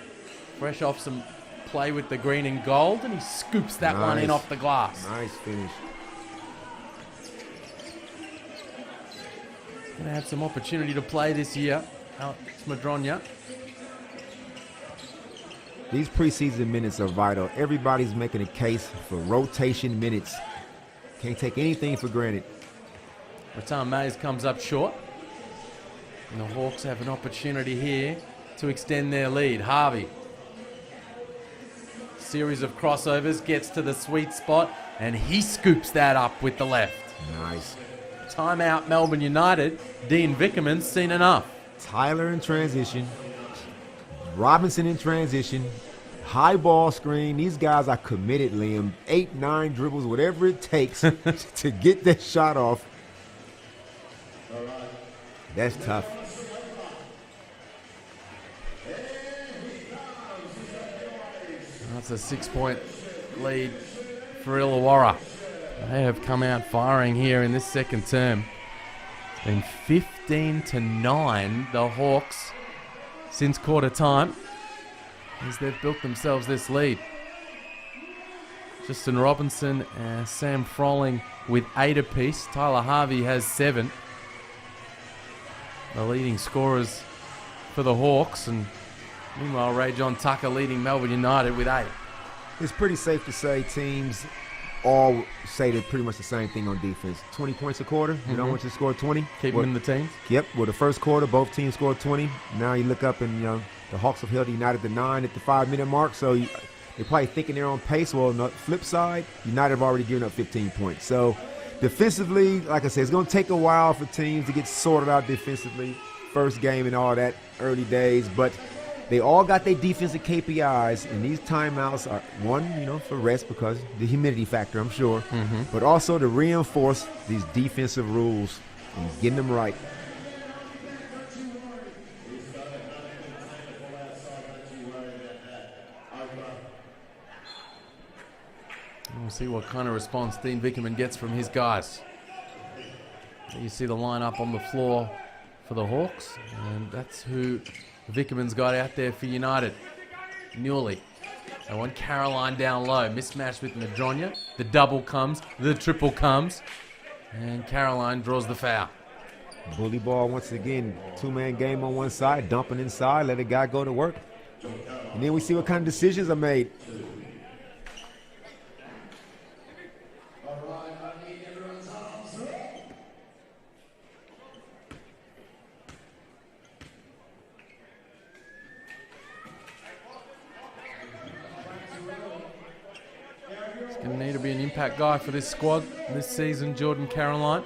Fresh off some play with the green and gold, and he scoops that one in off the glass. Nice finish. Going to have some opportunity to play this year. Alex Madronya. These preseason minutes are vital. Everybody's making a case for rotation minutes. Can't take anything for granted. Rattan Mays comes up short. And the Hawks have an opportunity here to extend their lead. Harvey. Series of crossovers, gets to the sweet spot, and he scoops that up with the left. Nice. Timeout, Melbourne United. Dean Vickerman's seen enough. Tyler in transition. Robinson in transition. High ball screen. These guys are committed, Liam. 8, 9 dribbles, whatever it takes to get that shot off. That's tough. That's a 6-point lead for Illawarra. They have come out firing here in this second term. It's been 15-9, the Hawks, since quarter time, as they've built themselves this lead. Justin Robinson and Sam Froling with 8 apiece. Tyler Harvey has 7. The leading scorers for the Hawks. And meanwhile, Ray John Tucker leading Melbourne United with 8. It's pretty safe to say teams all say they're pretty much the same thing on defense. 20 points a quarter. You don't want you to score 20. Keep them in the teams. Yep. Well, the first quarter, both teams scored 20. Now you look up and, the Hawks have held United to 9 at the 5-minute mark. So they're probably thinking they're on pace. Well, on the flip side, United have already given up 15 points. So defensively, like I said, it's going to take a while for teams to get sorted out defensively. First game and all that, early days. But they all got their defensive KPIs, and these timeouts are one, for rest because the humidity factor, I'm sure, but also to reinforce these defensive rules and getting them right. We'll see what kind of response Dean Vickerman gets from his guys. You see the lineup on the floor for the Hawks, and that's who Vickerman's got out there for United. Newley. They want Caroline down low. Mismatch with Madronya. The double comes. The triple comes. And Caroline draws the foul. Bully ball once again. 2-man game on one side. Dumping inside. Let the guy go to work. And then we see what kind of decisions are made. Going to need to be an impact guy for this squad this season, Jordan Caroline.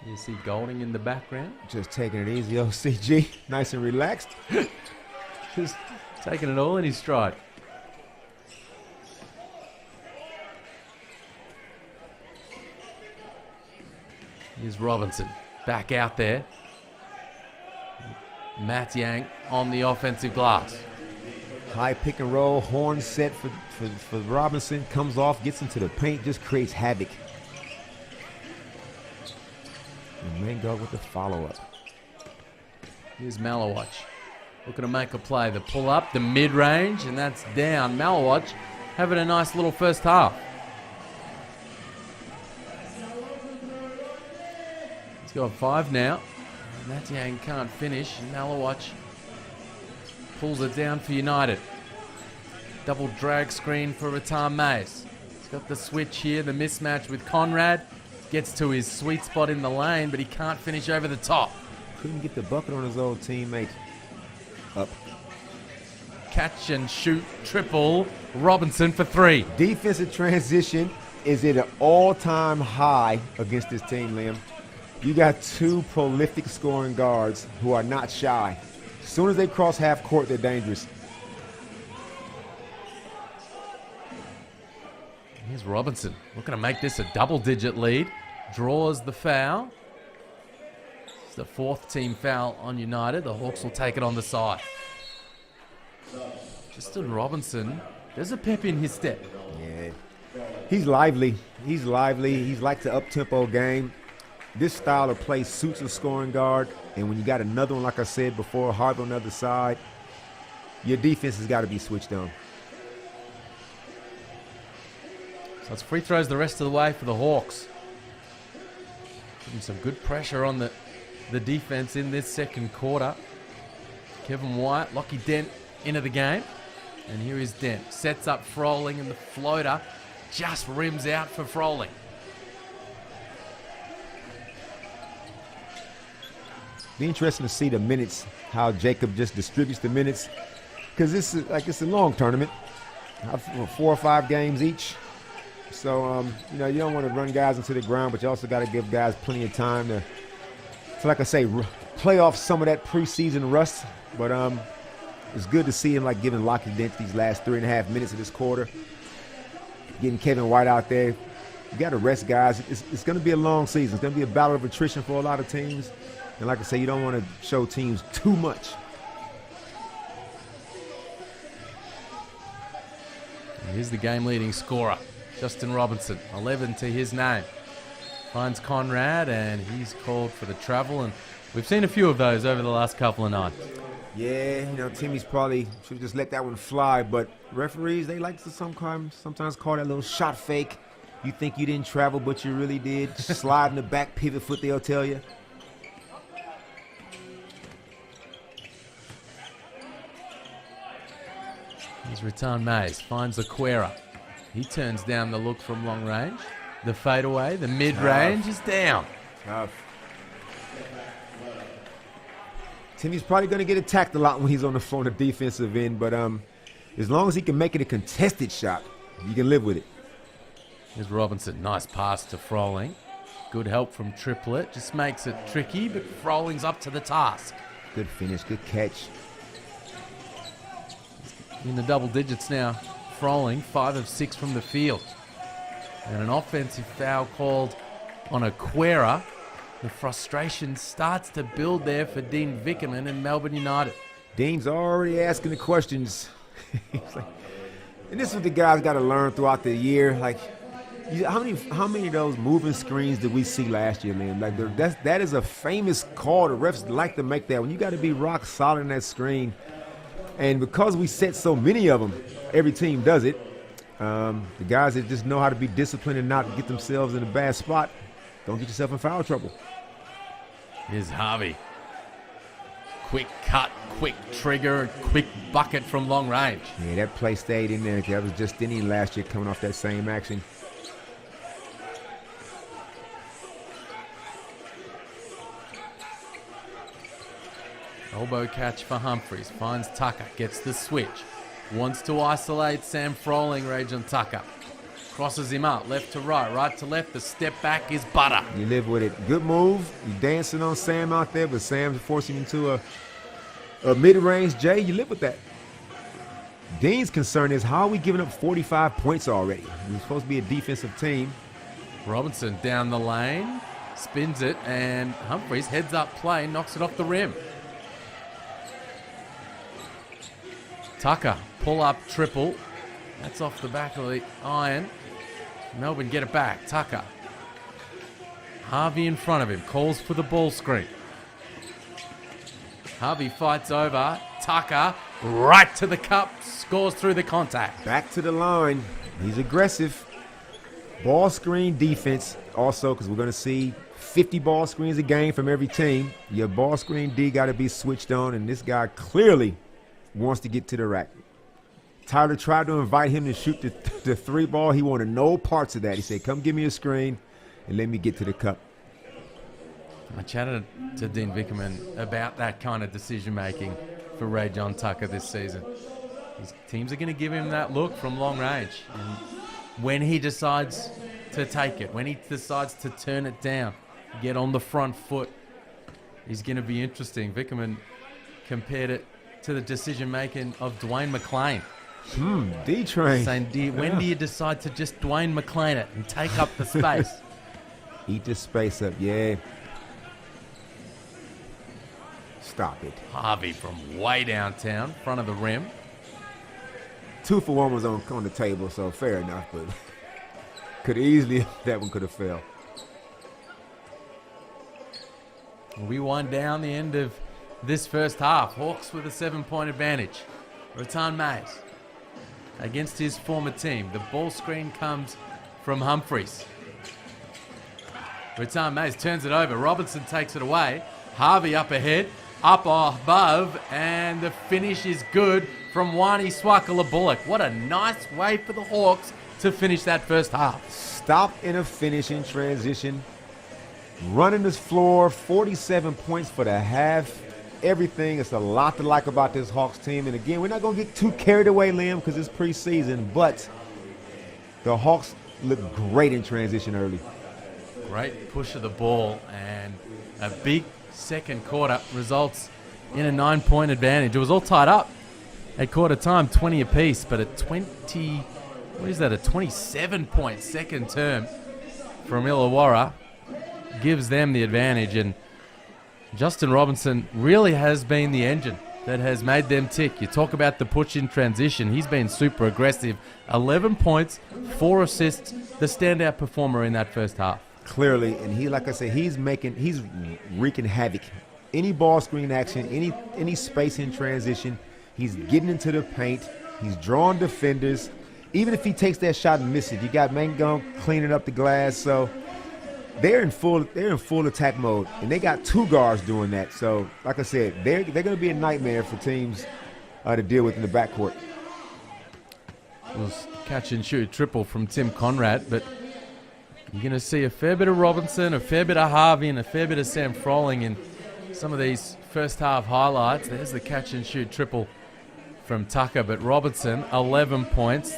You see Golding in the background. Just taking it easy, OCG. Nice and relaxed. Just taking it all in his stride. Here's Robinson back out there. Matt Yang on the offensive glass. High pick and roll, horn set for Robinson. Comes off, gets into the paint, just creates havoc. And Mango with the follow-up. Here's Malawatch looking to make a play. The pull-up, the mid-range, and that's down. Malawatch having a nice little first half. He's got 5 now. Matt Yang can't finish. Malawatch pulls it down for United. Double drag screen for Ratam Mays. He's got the switch here, the mismatch with Conrad. Gets to his sweet spot in the lane, but he can't finish over the top. Couldn't get the bucket on his old teammate. Up. Catch and shoot triple. Robinson for 3. Defensive transition is at an all-time high against this team, Liam. You got 2 prolific scoring guards who are not shy. As soon as they cross half court, they're dangerous. Here's Robinson looking to make this a double-digit lead. Draws the foul. It's the 4th team foul on United. The Hawks will take it on the side. Justin Robinson, there's a pep in his step. Yeah. He's lively. He's like the up-tempo game. This style of play suits a scoring guard, and when you got another one, like I said before, Harvey on the other side, your defense has got to be switched on. So it's free throws the rest of the way for the Hawks. Putting some good pressure on the defense in this second quarter. Kevin White, Lockie Dent into the game. And here is Dent. Sets up Froling, and the floater just rims out for Froling. Be interesting to see the minutes, how Jacob just distributes the minutes, because it's a long tournament, 4 or 5 games each. So you don't want to run guys into the ground, but you also got to give guys plenty of time to like I say, play off some of that preseason rust. But it's good to see him giving Lockie Dent these last 3.5 minutes of this quarter, getting Kevin White out there. You got to rest guys. It's going to be a long season. It's going to be a battle of attrition for a lot of teams. And like I say, you don't want to show teams too much. Here's the game-leading scorer, Justin Robinson, 11 to his name. Finds Conrad, and he's called for the travel. And we've seen a few of those over the last couple of nights. Yeah, Timmy's probably should just let that one fly, but referees, they like to sometimes call that little shot fake. You think you didn't travel, but you really did. Slide in the back pivot foot, they'll tell you. Here's Ratan Mays, finds Aquera. He turns down the look from long range. The fadeaway, the mid-range is down. Tough. Timmy's probably going to get attacked a lot when he's on the floor on the defensive end, but as long as he can make it a contested shot, you can live with it. Here's Robinson, nice pass to Froling. Good help from Triplett, just makes it tricky, but Froling's up to the task. Good finish, good catch. In the double digits now, Froling, 5 of 6 from the field. And an offensive foul called on Aquera. The frustration starts to build there for Dean Vickerman and Melbourne United. Dean's already asking the questions. And this is what the guys got to learn throughout the year. Like, how many of those moving screens did we see last year, man? Like, that is a famous call. The refs like to make that. When you got to be rock solid in that screen. And because we set so many of them, every team does it. The guys that just know how to be disciplined and not get themselves in a bad spot, don't get yourself in foul trouble. Here's Harvey. Quick cut, quick trigger, quick bucket from long range. Yeah, that play stayed in there. That was just in last year coming off that same action. Elbow catch for Humphreys. Finds Tucker. Gets the switch. Wants to isolate Sam Froling. Rage on Tucker. Crosses him up. Left to right. Right to left. The step back is butter. You live with it. Good move. You're dancing on Sam out there, but Sam's forcing him into a mid-range J. You live with that. Dean's concern is, how are we giving up 45 points already? We're supposed to be a defensive team. Robinson down the lane. Spins it, and Humphreys heads up play. Knocks it off the rim. Tucker, pull up triple. That's off the back of the iron. Melbourne get it back. Tucker. Harvey in front of him. Calls for the ball screen. Harvey fights over. Tucker right to the cup. Scores through the contact. Back to the line. He's aggressive. Ball screen defense also, because we're going to see 50 ball screens a game from every team. Your ball screen D got to be switched on, and this guy clearly wants to get to the rack. Tyler tried to invite him to shoot the three ball. He wanted no parts of that. He said, come give me a screen and let me get to the cup. I chatted to Dean Vickerman about that kind of decision-making for Ray John Tucker this season. His teams are going to give him that look from long range. And when he decides to take it, when he decides to turn it down, get on the front foot, he's going to be interesting. Vickerman compared it to the decision-making of Dwayne McClain. D-Train. Saying, when do you decide to just Dwayne McClain it and take up the space? Eat the space up, yeah. Stop it. Harvey from way downtown, front of the rim. 2 for 1 was on the table, so fair enough, but could easily, that one could have failed. We wind down the end of this first half. Hawks with a 7-point advantage. Ratan Mays against his former team. The ball screen comes from Humphreys. Ratan Mays turns it over. Robinson takes it away. Harvey up ahead, up above, and the finish is good from Wani Swakala-Bullock. What a nice way for the Hawks to finish that first half. Stop in a finish in transition. Running this floor, 47 points for the half. Everything. It's a lot to like about this Hawks team. And again, we're not going to get too carried away, Liam, because it's preseason, but the Hawks look great in transition early. Great push of the ball, and a big second quarter results in a 9-point advantage. It was all tied up at quarter time, 20 apiece, but a 27-point second term from Illawarra gives them the advantage. And Justin Robinson really has been the engine that has made them tick. You talk about the push in transition. He's been super aggressive. 11 points, 4 assists, the standout performer in that first half. Clearly, and he, like I said, he's wreaking havoc any ball screen action, any space in transition. He's getting into the paint. He's drawing defenders. Even if he takes that shot and misses, you got Mangum cleaning up the glass. So they're in full attack mode, and they got two guards doing that. So, like I said, they're going to be a nightmare for teams to deal with in the backcourt. It was catch and shoot triple from Tim Conrad, but you're going to see a fair bit of Robinson, a fair bit of Harvey, and a fair bit of Sam Froling in some of these first half highlights. There's the catch and shoot triple from Tucker, but Robinson, 11 points.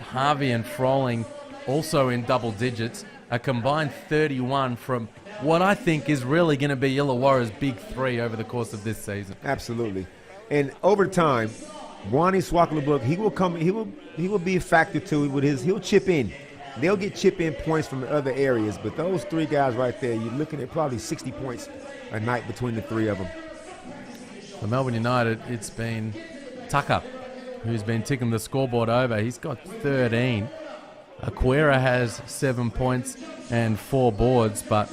Harvey and Froling also in double digits. A combined 31 from what I think is really going to be Illawarra's big three over the course of this season. Absolutely. And over time, Wani Swakalabuk, he will be a factor too with he'll chip in. They'll get chip in points from other areas, but those three guys right there, you're looking at probably 60 points a night between the three of them. For Melbourne United, it's been Tucker who's been ticking the scoreboard over. He's got 13. Aquera has 7 points and 4 boards, but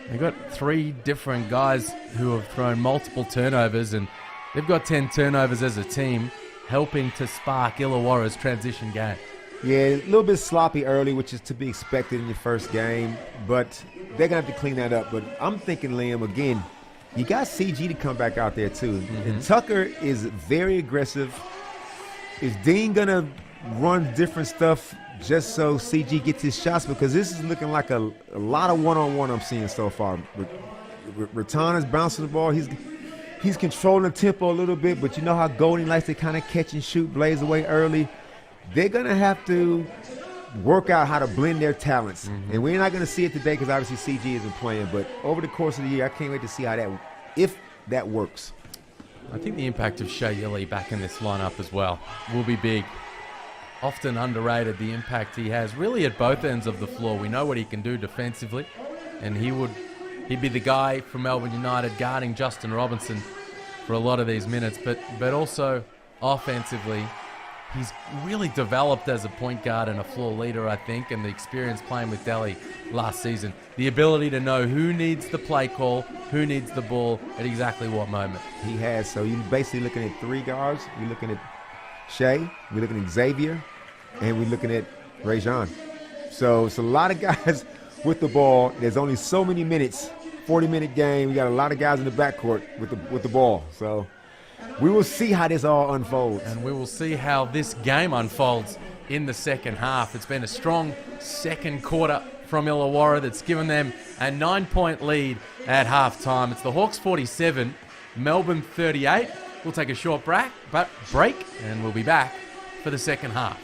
they've got 3 different guys who have thrown multiple turnovers, and they've got 10 turnovers as a team, helping to spark Illawarra's transition game. Yeah, a little bit sloppy early, which is to be expected in your first game, but they're going to have to clean that up. But I'm thinking, Liam, again, you got CG to come back out there too. Mm-hmm. And Tucker is very aggressive. Is Dean going to run different stuff just so CG gets his shots? Because this is looking like a lot of one-on-one I'm seeing so far. Ratana's bouncing the ball. He's controlling the tempo a little bit, but you know how Golding likes to kind of catch and shoot, blaze away early. They're going to have to work out how to blend their talents. Mm-hmm. And we're not going to see it today because obviously CG isn't playing. But over the course of the year, I can't wait to see if that works. I think the impact of Shea Yili back in this lineup as well will be big. Often underrated, the impact he has really at both ends of the floor. We know what he can do defensively, and he'd be the guy for Melbourne United guarding Justin Robinson for a lot of these minutes, but also offensively, he's really developed as a point guard and a floor leader, I think, and the experience playing with Delhi last season. The ability to know who needs the play call, who needs the ball at exactly what moment. He has. So you're basically looking at 3 guards. You're looking at Shea, we're looking at Xavier, and we're looking at Rajon. So it's a lot of guys with the ball. There's only so many minutes, 40-minute game. We got a lot of guys in the backcourt with the ball. So we will see how this all unfolds. And we will see how this game unfolds in the second half. It's been a strong second quarter from Illawarra that's given them a 9-point lead at halftime. It's the Hawks 47, Melbourne 38. We'll take a short break, and we'll be back for the second half.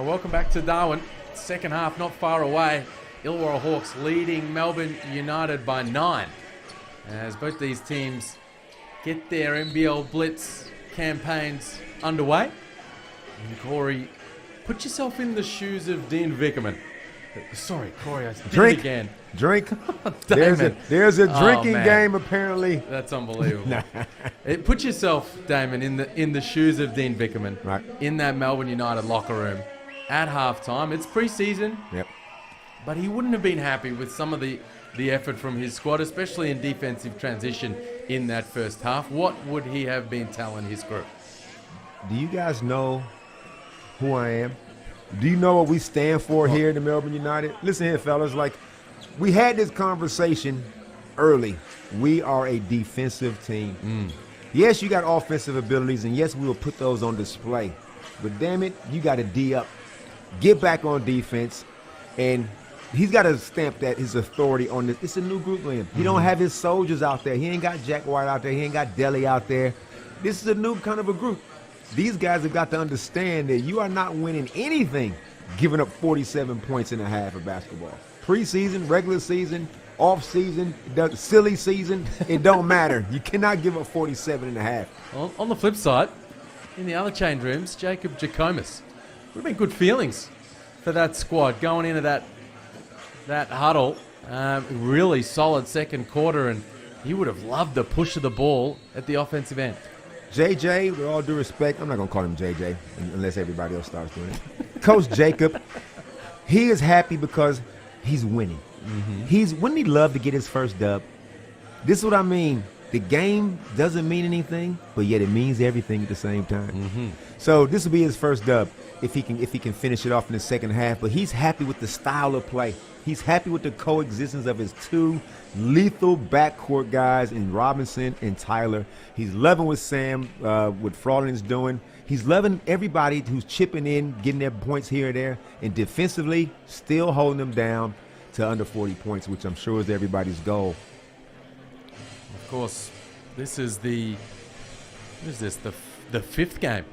Welcome back to Darwin. Second half not far away. Illawarra Hawks leading Melbourne United by 9. As both these teams get their NBL Blitz campaigns underway. And Corey, put yourself in the shoes of Dean Vickerman. Sorry, Corey, I did it again. Drink. Damon. There's a drinking game apparently. That's unbelievable. Put yourself, Damon, in the shoes of Dean Vickerman. Right. In that Melbourne United locker room at halftime. It's pre-season. Yep. But he wouldn't have been happy with some of the effort from his squad, especially in defensive transition in that first half. What would he have been telling his group? Do you guys know who I am? Do you know what we stand for here in the Melbourne United? Listen here, fellas. Like, we had this conversation early. We are a defensive team. Yes, you got offensive abilities, and yes, we will put those on display. But damn it, you got to D up. Get back on defense. And he's got to stamp that his authority on this. It's a new group, Liam. He don't have his soldiers out there. He ain't got Jack White out there. He ain't got Deli out there. This is a new kind of a group. These guys have got to understand that you are not winning anything giving up 47 points in a half of basketball. Preseason, regular season, off season, silly season, it don't matter. You cannot give up 47 and a half. Well, on the flip side, in the other change rooms, Jacob Jackomas. Would have been good feelings for that squad going into that huddle. Really solid second quarter, and he would have loved the push of the ball at the offensive end. JJ, with all due respect, I'm not going to call him JJ unless everybody else starts doing it. Coach Jacob, he is happy because he's winning. Wouldn't he love to get his first dub? This is what I mean. The game doesn't mean anything, but yet it means everything at the same time. So this will be his first dub if he can finish it off in the second half. But he's happy with the style of play. He's happy with the coexistence of his two lethal backcourt guys in Robinson and Tyler. He's loving what Sam, what Frawlin's doing. He's loving everybody who's chipping in, getting their points here or there, and defensively still holding them down to under 40 points, which I'm sure is everybody's goal. Of course, this is the fifth game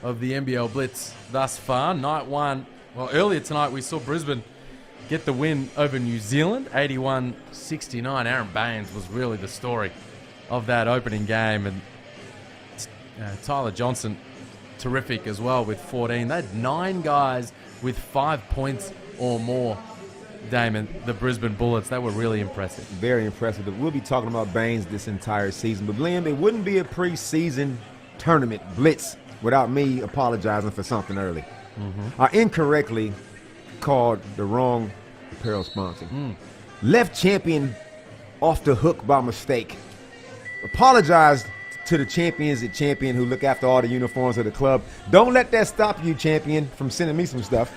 of the NBL Blitz thus far. Night one. Well, earlier tonight we saw Brisbane get the win over New Zealand, 81-69. Aaron Baines was really the story of that opening game, and Tyler Johnson, terrific as well with 14. They had 9 guys with 5 points or more. Damon, the Brisbane Bullets, they were really impressive. Very impressive. We'll be talking about Baines this entire season. But, Liam, it wouldn't be a preseason tournament blitz without me apologizing for something early. I incorrectly called the wrong apparel sponsor. Left champion off the hook by mistake. Apologized to the champions at Champion who look after all the uniforms of the club. Don't let that stop you, Champion, from sending me some stuff.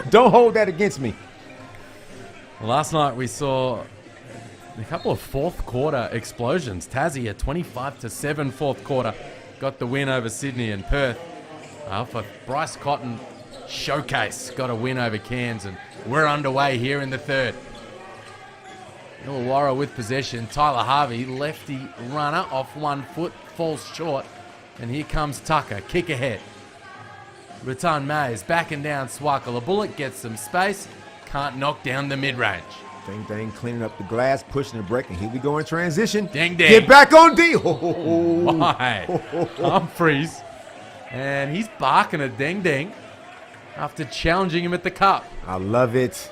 Don't hold that against me. Last night we saw a couple of fourth quarter explosions. Tassie, a 25-7 fourth quarter, got the win over Sydney and Perth. For Bryce Cotton showcase, got a win over Cairns, and we're underway here in the third. Illawarra with possession. Tyler Harvey, lefty runner off 1 foot, falls short, and here comes Tucker, kick ahead. Ratan Mays backing down Swakala. Bullock gets some space. Can't knock down the mid-range. Ding, cleaning up the glass, pushing and breaking. Here we go in transition. Ding. Get back on D. Humphreys. And he's barking a ding after challenging him at the cup. I love it.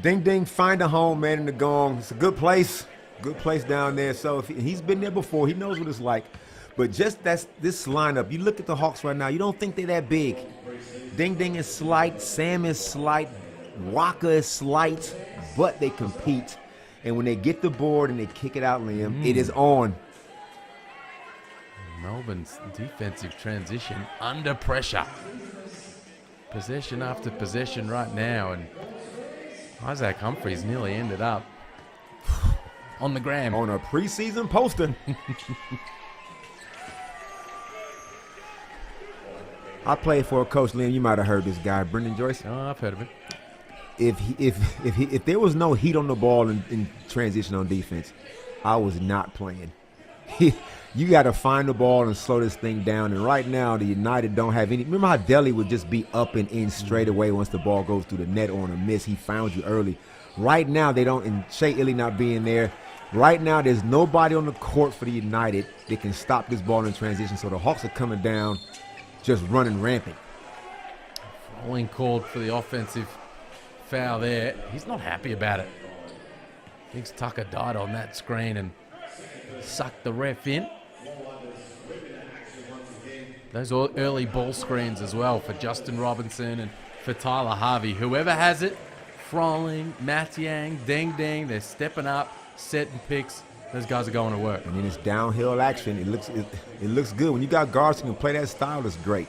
Ding, find a home, man, in the gong. It's a good place. Good place down there. So if he's been there before. He knows what it's like. But just this lineup, you look at the Hawks right now, you don't think they're that big. Ding is slight. Sam is slight. Waka is slight. But they compete. And when they get the board and they kick it out, Liam, it is on. Melbourne's defensive transition under pressure. Possession after possession right now. And Isaac Humphreys nearly ended up on the gram. On a preseason poster. I played for a coach, Liam. You might have heard this guy, Brendan Joyce. Oh, I've heard of it. If there was no heat on the ball in transition on defense, I was not playing. You got to find the ball and slow this thing down. And right now, the United don't have any. Remember how Delhi would just be up and in straight away once the ball goes through the net or on a miss. He found you early. Right now, they don't. And Shea Illy not being there. Right now, there's nobody on the court for the United that can stop this ball in transition. So the Hawks are coming down, just running rampant. Falling called for the offensive foul there. He's not happy about it. Thinks Tucker died on that screen and sucked the ref in. Those early ball screens as well for Justin Robinson and for Tyler Harvey. Whoever has it, Froling, Matiang, Deng Deng, they're stepping up, setting picks. Those guys are going to work. And then it's downhill action. It looks good. When you got guards who can play that style, it's great.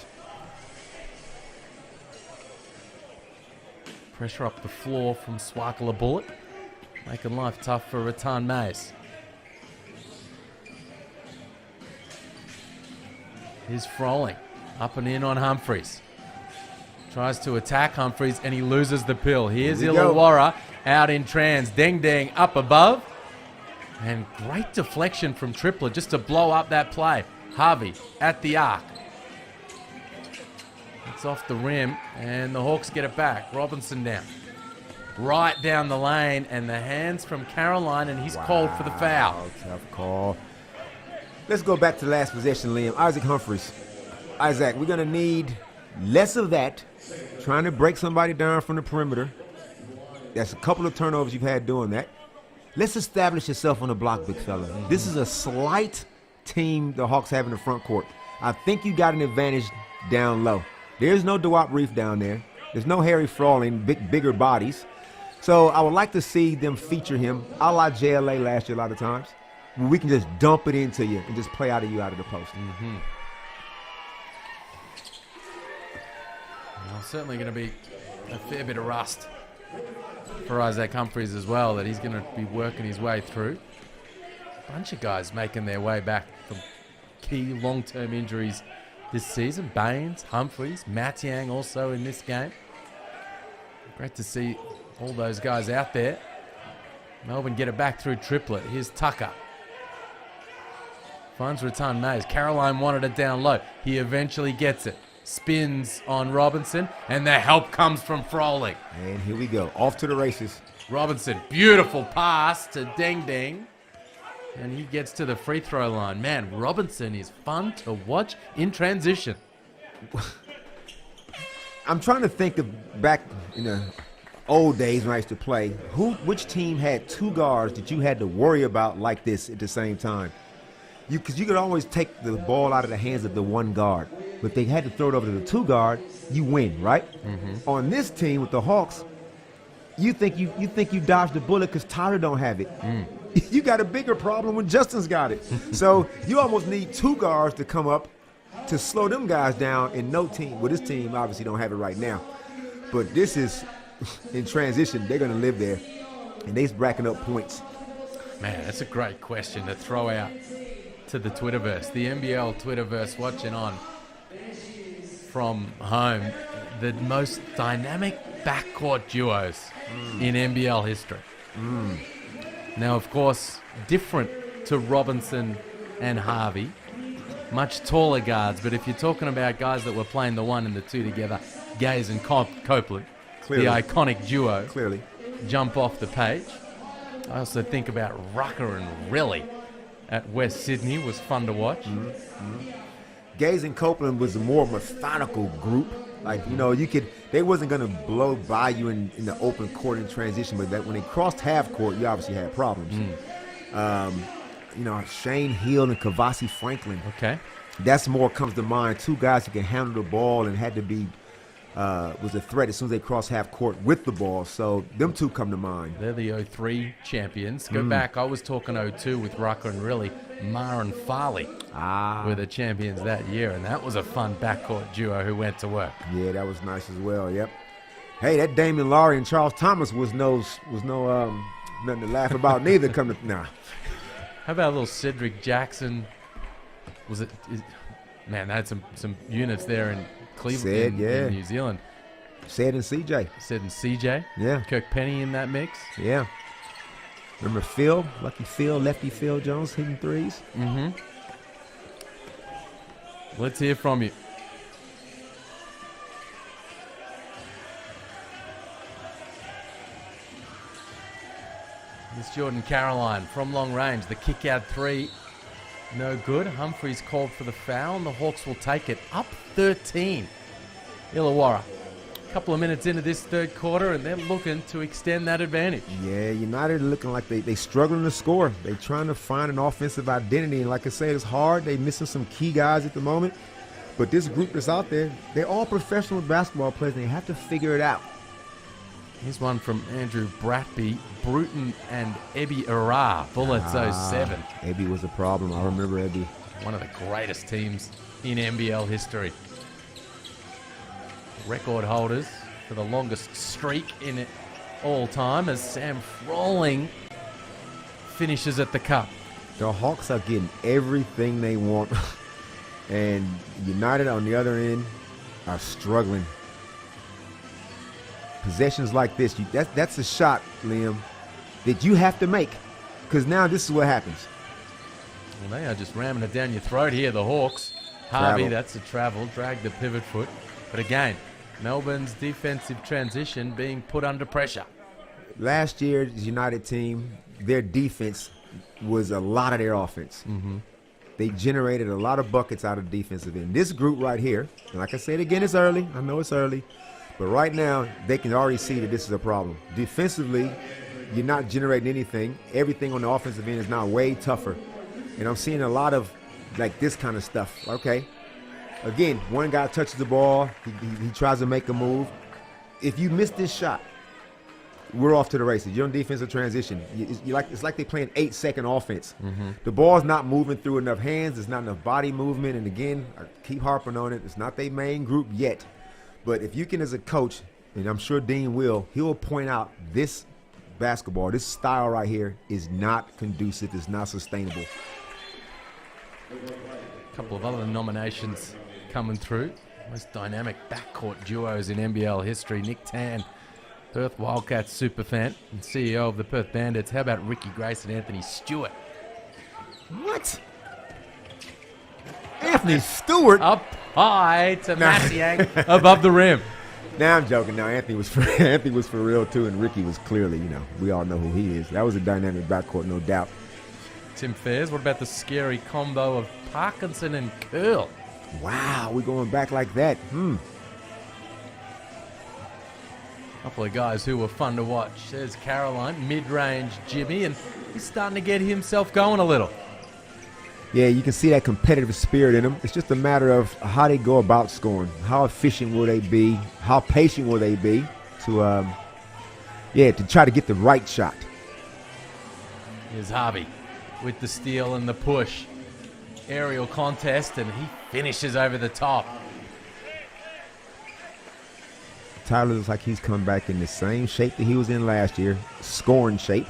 Pressure up the floor from Swakala Bullet, making life tough for Rattan Mays. Here's Froling, up and in on Humphreys. Tries to attack Humphreys and he loses the pill. Here's Illawarra out in trans. Deng Deng up above. And great deflection from Tripler just to blow up that play. Harvey at the arc. It's off the rim and the Hawks get it back. Robinson down. Right down the lane and the hands from Caroline and he's called for the foul. Tough call. Let's go back to the last possession, Liam. Isaac Humphreys. Isaac, we're going to need less of that, trying to break somebody down from the perimeter. That's a couple of turnovers you've had doing that. Let's establish yourself on the block, big fella. This is a slight team the Hawks have in the front court. I think you got an advantage down low. There's no Dewap Reef down there. There's no Harry Frawling, bigger bodies. So I would like to see them feature him a la JLA last year a lot of times. We can just dump it into you and just play out of you out of the post. Mm-hmm. Well, certainly going to be a fair bit of rust for Isaac Humphreys as well that he's going to be working his way through. Bunch of guys making their way back from key long-term injuries this season. Baines, Humphreys, Matiang also in this game. Great to see all those guys out there. Melbourne get it back through Triplet. Here's Tucker. Finds Rattan Mays. Caroline wanted it down low. He eventually gets it. Spins on Robinson, and the help comes from Froling. And here we go. Off to the races. Robinson, beautiful pass to Deng Deng. And he gets to the free throw line. Man, Robinson is fun to watch in transition. I'm trying to think of back in the old days when I used to play. Which team had two guards that you had to worry about like this at the same time? Because you could always take the ball out of the hands of the one guard. But if they had to throw it over to the two guard, you win, right? Mm-hmm. On this team with the Hawks, you think you dodged the bullet because Tyler don't have it. You got a bigger problem when Justin's got it. So you almost need two guards to come up to slow them guys down, and no team. Well, this team obviously don't have it right now. But this is in transition. They're going to live there, and they're racking up points. Man, that's a great question to throw out to the Twitterverse. The NBL Twitterverse watching on from home. The most dynamic backcourt duos in NBL history. Now, of course, different to Robinson and Harvey. Much taller guards, but if you're talking about guys that were playing the one and the two together, Gaze and Copeland, Clearly. the iconic duo, Clearly. jump off the page. I also think about Rucker and Riley at West Sydney was fun to watch. Gaze and Copeland was a more methodical group. Like, they wasn't going to blow by you in the open court in transition, but that when they crossed half court, you obviously had problems. Shane Hill and Kavasi Franklin. Okay. That's more comes to mind. Two guys who can handle the ball and had to be was a threat as soon as they crossed half court with the ball. So them two come to mind. They're the 03 champions. Go back, I was talking 02 with Rucker and Riley. Mar and Farley were the champions that year, and that was a fun backcourt duo who went to work. Yeah, that was nice as well. Yep. Hey, that Damian Lowry and Charles Thomas was no nothing to laugh about neither. Nah. How about a little Cedric Jackson? Man, they had some units there in Cleveland, in New Zealand. Said and CJ. Said and CJ. Yeah. Kirk Penny in that mix. Yeah. Remember Phil, Lucky Phil, Lefty Phil Jones hitting threes? Mm-hmm. Let's hear from you. It's Jordan Caroline from long range. The kick out three, no good. Humphreys called for the foul, and the Hawks will take it. Up 13. Illawarra. A couple of minutes into this third quarter, and they're looking to extend that advantage. Yeah, United are looking like they struggling to score. They're trying to find an offensive identity, and like I said, it's hard. They're missing some key guys at the moment. But this group that's out there, they're all professional basketball players, and they have to figure it out. Here's one from Andrew Bratby, Bruton and Ebby Ara, Bullets 07. Ebby was a problem. I remember Ebby. One of the greatest teams in NBL history. Record holders for the longest streak in it all time as Sam Froling finishes at the cup. The Hawks are getting everything they want, and United on the other end are struggling. Possessions like this, that's a shot, Liam, that you have to make, because now this is what happens. Well, they are just ramming it down your throat here, the Hawks. Harvey, Travel. that's a travel, dragged the pivot foot. But again, Melbourne's defensive transition being put under pressure. Last year's United team, their defense was a lot of their offense. Mm-hmm. They generated a lot of buckets out of defensive end. This group right here, and like I said again, it's early. I know it's early. But right now, they can already see that this is a problem. Defensively, you're not generating anything. Everything on the offensive end is now way tougher. And I'm seeing a lot of, like, this kind of stuff. Okay. Again, one guy touches the ball. He tries to make a move. If you miss this shot, we're off to the races. You're on defensive transition. It's like they're playing 8-second offense. Mm-hmm. The ball's not moving through enough hands. There's not enough body movement. And, again, I keep harping on it. It's not their main group yet. But if you can, as a coach, and I'm sure Dean will, he will point out this basketball, this style right here is not conducive, it's not sustainable. A couple of other nominations coming through. Most dynamic backcourt duos in NBL history. Nick Tan, Perth Wildcats superfan and CEO of the Perth Bandits. How about Ricky Grace and Anthony Stewart? What? Anthony Stewart? Up high to Massiang above the rim. Now I'm joking. Now Anthony was for real too, and Ricky was clearly, we all know who he is. That was a dynamic backcourt, no doubt. Tim Fairs, what about the scary combo of Parkinson and Curl? Wow, we're going back like that. Couple of guys who were fun to watch. There's Caroline, mid-range Jimmy, and he's starting to get himself going a little. Yeah, you can see that competitive spirit in them. It's just a matter of how they go about scoring. How efficient will they be? How patient will they be to try to get the right shot? Here's Harvey with the steal and the push. Aerial contest, and he finishes over the top. Tyler looks like he's come back in the same shape that he was in last year, scoring shape.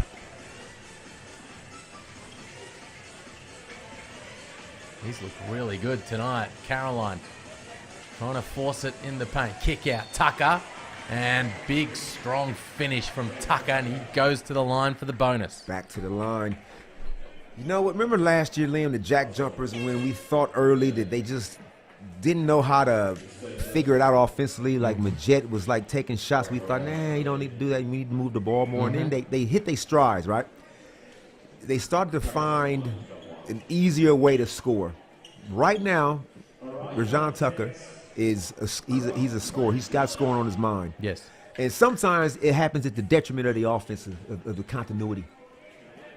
He's looked really good tonight. Caroline trying to force it in the paint. Kick out, Tucker. And big, strong finish from Tucker, and he goes to the line for the bonus. Back to the line. You know what? Remember last year, Liam, the jack jumpers, when we thought early that they just didn't know how to figure it out offensively? Like Majette was like taking shots. We thought, you don't need to do that. You need to move the ball more. And then they hit their strides, right? They started to find an easier way to score. Right now, Rajon Tucker he's a scorer. He's got scoring on his mind. Yes. And sometimes it happens at the detriment of the offense, of the continuity.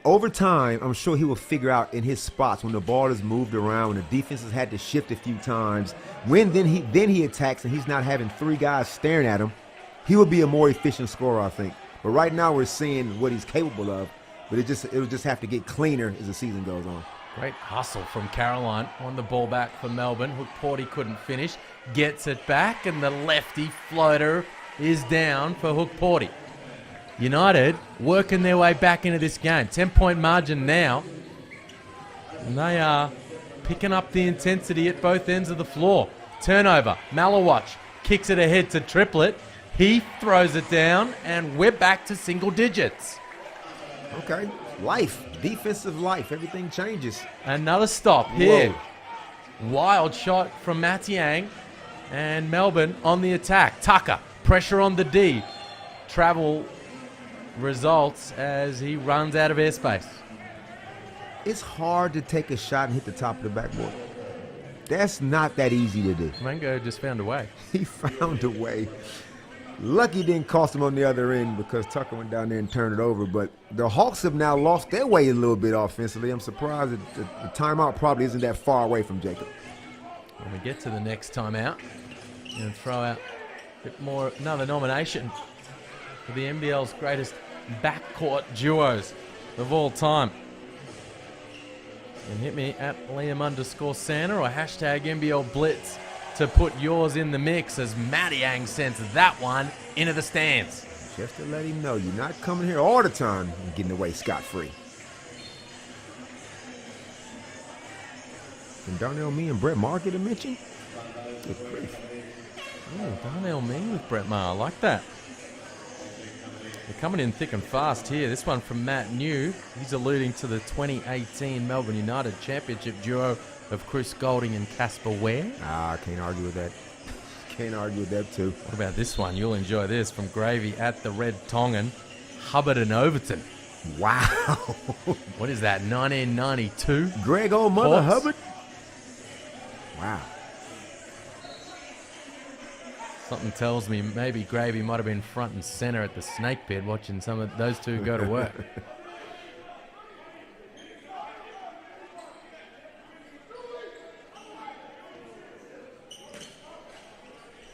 Over time, I'm sure he will figure out in his spots when the ball is moved around, when the defense has had to shift a few times, when then he attacks and he's not having three guys staring at him, he will be a more efficient scorer, I think. But right now we're seeing what he's capable of, but it'll just have to get cleaner as the season goes on. Great hustle from Caroline on the ball back for Melbourne. Hook Porty couldn't finish, gets it back, and the lefty floater is down for Hook Porty. United working their way back into this game. 10-point margin now. And they are picking up the intensity at both ends of the floor. Turnover. Malawatch kicks it ahead to Triplett. He throws it down, and we're back to single digits. Okay. Life. Defensive life. Everything changes. Another stop here. Whoa. Wild shot from Matiang. And Melbourne on the attack. Tucker, pressure on the D. Travel results as he runs out of airspace. It's hard to take a shot and hit the top of the backboard. That's not that easy to do. Mango just found a way. He found a way. Lucky didn't cost him on the other end because Tucker went down there and turned it over. But the Hawks have now lost their way a little bit offensively. I'm surprised that the timeout probably isn't that far away from Jacob. When we get to the next timeout, and throw out a bit more, another nomination for the NBL's greatest backcourt duos of all time. And hit me at Liam_Santa or hashtag NBL Blitz to put yours in the mix as Matiang sends that one into the stands. Just to let him know, you're not coming here all the time and getting away scot-free. And Darnell Me and Brett Maher get a mention? Good grief. Oh, Darnell Me with Brett Maher, I like that. They're coming in thick and fast here. This one from Matt New. He's alluding to the 2018 Melbourne United Championship duo of Chris Golding and Casper Ware. I can't argue with that. Can't argue with that, too. What about this one? You'll enjoy this from Gravy at the Red Tongan. Hubbard and Overton. Wow. What is that, 1992? Greg old mother Hawks? Hubbard? Wow. Something tells me maybe Gravy might have been front and center at the snake pit watching some of those two go to work.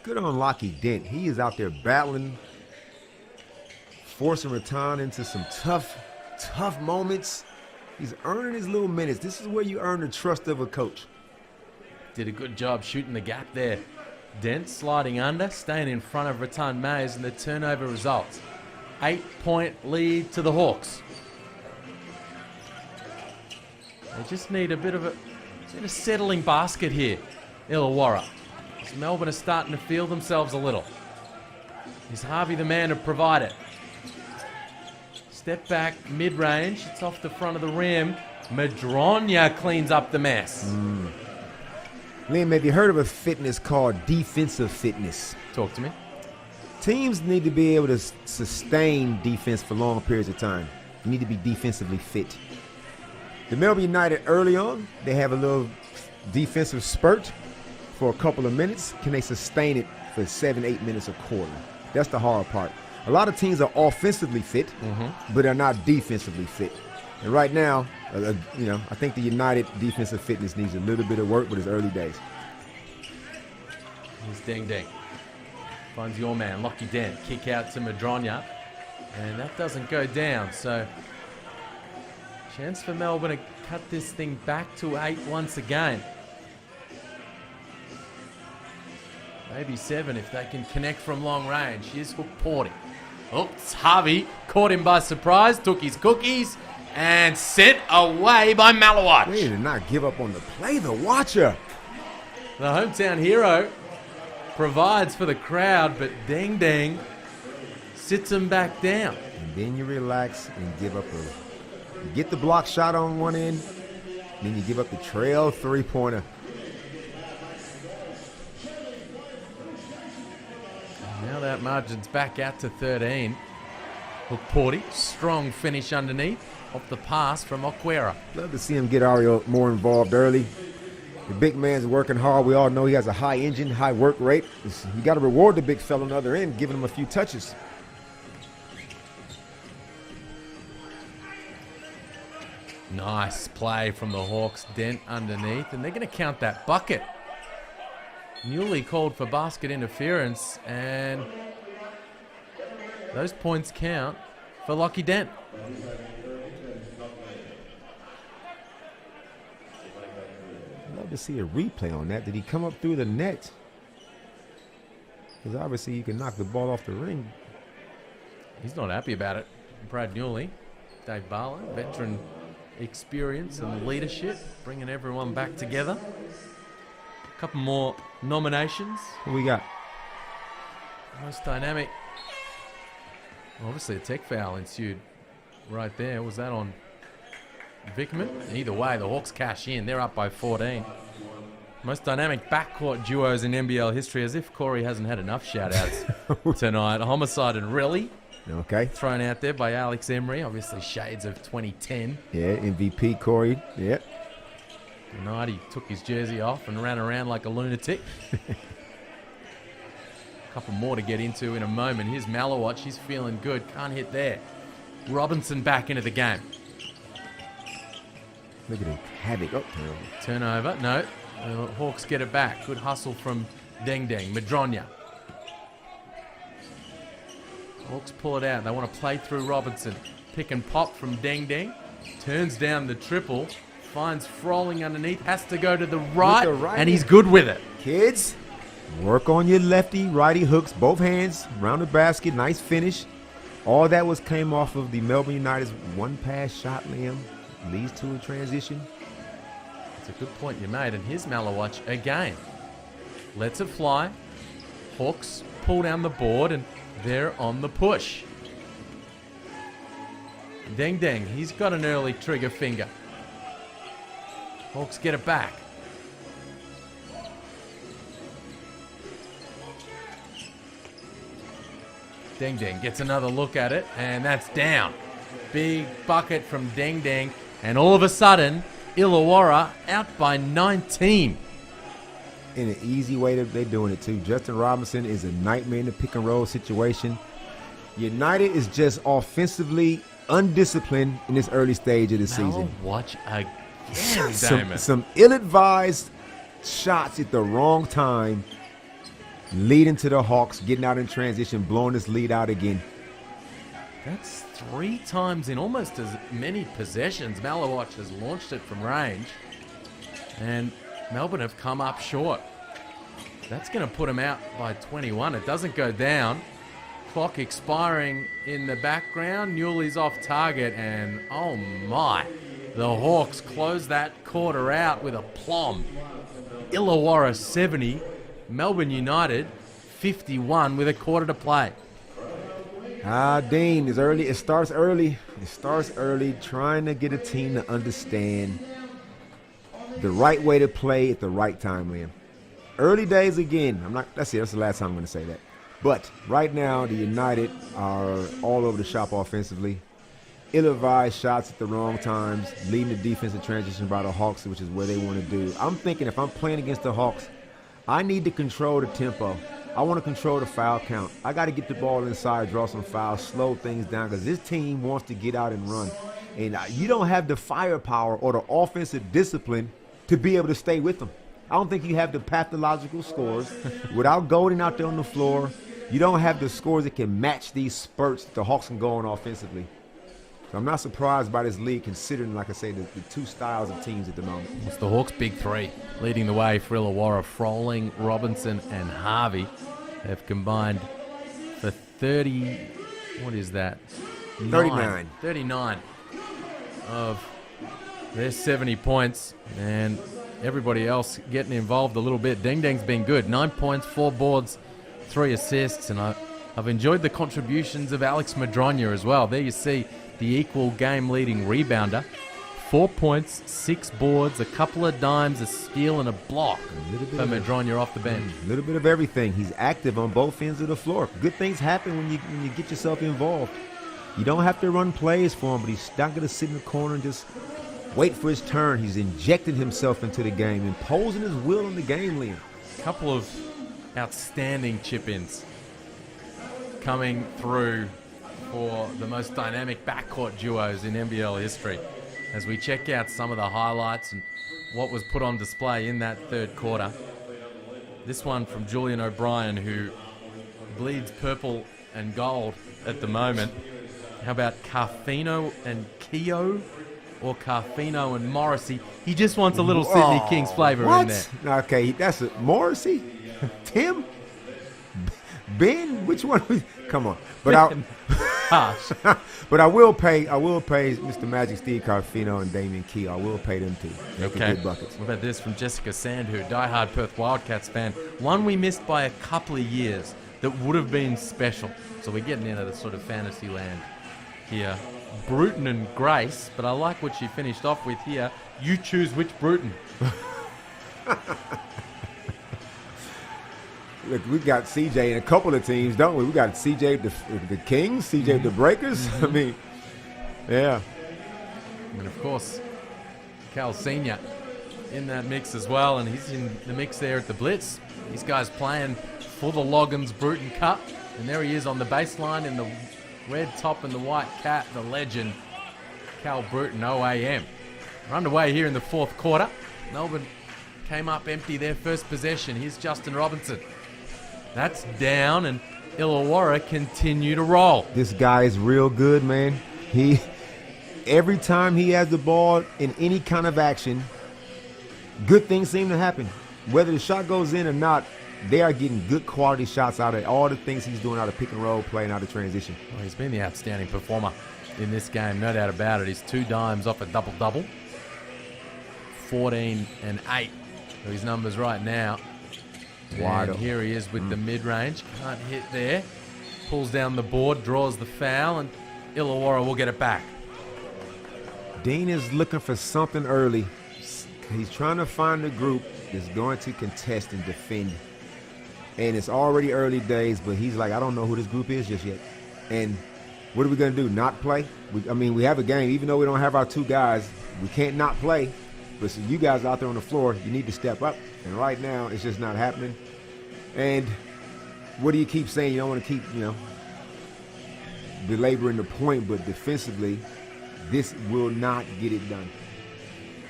Good on Lockie Dent. He is out there battling, forcing Rattan into some tough moments. He's earning his little minutes. This is where you earn the trust of a coach. Did a good job shooting the gap there. Dent sliding under, staying in front of Rattan Mays, and the turnover results. 8-point lead to the Hawks. They just need a bit of a settling basket here, Illawarra. As Melbourne are starting to feel themselves a little. Is Harvey the man to provide it? Step back, mid-range. It's off the front of the rim. Madronya cleans up the mess. Liam, have you heard of a fitness called defensive fitness? Talk to me. Teams need to be able to sustain defense for long periods of time. You need to be defensively fit. The Melbourne United early on, they have a little defensive spurt for a couple of minutes. Can they sustain it for 7-8 minutes a quarter? That's the hard part. A lot of teams are offensively fit, but are not defensively fit. And right now, I think the United defensive fitness needs a little bit of work, but it's early days. Here's Ding Ding. Finds your man, Lockie Dent. Kick out to Madronya. And that doesn't go down. So, chance for Melbourne to cut this thing back to 8 once again. Maybe 7 if they can connect from long range. Here's Hook Porty. Oops, Harvey caught him by surprise, took his cookies, and sent away by Malawatch. They did not give up on the play. The watcher. The hometown hero provides for the crowd, but Ding Ding sits him back down. And then you relax and give up you get the block shot on one end, then you give up the trail three-pointer. Now that margin's back out to 13. Hook Porty, strong finish underneath. Off the pass from Okwera. Love to see him get Ario more involved early. The big man's working hard. We all know he has a high engine, high work rate. You got to reward the big fella on the other end, giving him a few touches. Nice play from the Hawks. Dent underneath, and they're going to count that bucket. Newly called for basket interference, and those points count for Lockie Dent. Love to see a replay on that. Did he come up through the net? Because obviously you can knock the ball off the ring. He's not happy about it. Brad Newley, Dave Barlow, veteran experience and leadership, bringing everyone back together. A couple more nominations. What we got? Most dynamic. Obviously a tech foul ensued right there. Was that on Vickman? Either way, the Hawks cash in. They're up by 14. Most dynamic backcourt duos in NBL history, as if Corey hasn't had enough shout-outs tonight. Homicide and Riley. Okay. Thrown out there by Alex Emery. Obviously shades of 2010. Yeah, MVP Corey. Yeah. Tonight he took his jersey off and ran around like a lunatic. A couple more to get into in a moment. Here's Malawatch. He's feeling good. Can't hit there. Robinson back into the game. Look at the havoc. Oh, Turnover. No. The Hawks get it back. Good hustle from Deng Deng. Madronya. Hawks pull it out. They want to play through Robinson. Pick and pop from Deng Deng. Turns down the triple. Finds Froling underneath. Has to go to the right. And he's good with it. Kids, work on your lefty, righty hooks. Both hands around the basket. Nice finish. All that came off of the Melbourne United's one pass shot, Liam. Leads to a transition. That's a good point you made. And here's Malawatch again. Lets it fly. Hawks pull down the board and they're on the push. Deng Deng, he's got an early trigger finger. Hawks get it back. Deng Deng gets another look at it, and that's down. Big bucket from Deng Deng, and all of a sudden, Illawarra out by 19. In an easy way that they're doing it too. Justin Robinson is a nightmare in the pick and roll situation. United is just offensively undisciplined in this early stage of the season. Watch again, Damon. Some ill-advised shots at the wrong time, leading to the Hawks getting out in transition, blowing this lead out again. That's 3 times in almost as many possessions. Malawatch has launched it from range, and Melbourne have come up short. That's going to put them out by 21. It doesn't go down. Clock expiring in the background. Newley's off target, and oh my, the Hawks close that quarter out with a plum. Illawarra 70, Melbourne United 51 with a quarter to play. Dean, is early. It starts early. It starts early, trying to get a team to understand the right way to play at the right time, Liam. Early days again. That's the last time I'm going to say that. But right now, the United are all over the shop offensively. Ill-advised shots at the wrong times, leading the defensive transition by the Hawks, which is where they want to do. I'm thinking if I'm playing against the Hawks, I need to control the tempo. I want to control the foul count. I got to get the ball inside, draw some fouls, slow things down, because this team wants to get out and run. And you don't have the firepower or the offensive discipline to be able to stay with them. I don't think you have the pathological scores. Without Golden out there on the floor, you don't have the scores that can match these spurts that the Hawks can go on offensively. So I'm not surprised by this league, considering, like I say, the two styles of teams at the moment. It's the Hawks' big 3 leading the way for Illawarra. Froling, Robinson, and Harvey have combined for 30. What is that? 39. 39 of their 70 points, and everybody else getting involved a little bit. Deng Deng's been good. 9 points, 4 boards, 3 assists, and I've enjoyed the contributions of Alex Madronya as well. There you see the equal game-leading rebounder. 4 points, 6 boards, a couple of dimes, a steal, and a block for Madronya off the bench. A little bit of everything. He's active on both ends of the floor. Good things happen when you get yourself involved. You don't have to run plays for him, but he's not going to sit in the corner and just wait for his turn. He's injecting himself into the game, imposing his will on the game, Liam. A couple of outstanding chip-ins coming through for the most dynamic backcourt duos in NBL history, as we check out some of the highlights and what was put on display in that third quarter. This one from Julian O'Brien, who bleeds purple and gold at the moment. How about Carfino and Keogh, or Carfino and Morrissey? He just wants a little Sydney Kings flavour in there. Okay, that's it. Morrissey? Tim? Ben? Which one? Come on. But but I will pay Mr. Magic Steve Carfino and Damian Key. I will pay them too. Okay. Good buckets. What about this from Jessica Sandhu, diehard Perth Wildcats fan? One we missed by a couple of years that would have been special. So we're getting into the sort of fantasy land here. Bruton and Grace, but I like what she finished off with here. You choose which Bruton. Look, we got CJ in a couple of teams, don't we? We got CJ the Kings, CJ the Breakers. I mean, yeah. And of course, Cal Senior in that mix as well, and he's in the mix there at the Blitz. These guys playing for the Loggins Bruton Cup, and there he is on the baseline in the red top and the white cap, the legend, Cal Bruton, OAM. We're underway here in the fourth quarter. Melbourne came up empty their first possession. Here's Justin Robinson. That's down, and Illawarra continue to roll. This guy is real good, man. Every time he has the ball in any kind of action, good things seem to happen. Whether the shot goes in or not, they are getting good quality shots out of all the things he's doing out of pick and roll, playing out of transition. Well, he's been the outstanding performer in this game, no doubt about it. He's 2 dimes off a double-double. 14 and 8 are his numbers right now. Wide And here he is with the mid-range. Can't hit there. Pulls down the board, draws the foul, and Illawarra will get it back. Dean is looking for something early. He's trying to find a group that's going to contest and defend. And it's already early days, but he's like, I don't know who this group is just yet. And what are we going to do, not play? We have a game. Even though we don't have our 2 guys, we can't not play. But so you guys out there on the floor, you need to step up. And right now, it's just not happening. And what do you keep saying? You don't want to keep, belaboring the point, but defensively, this will not get it done.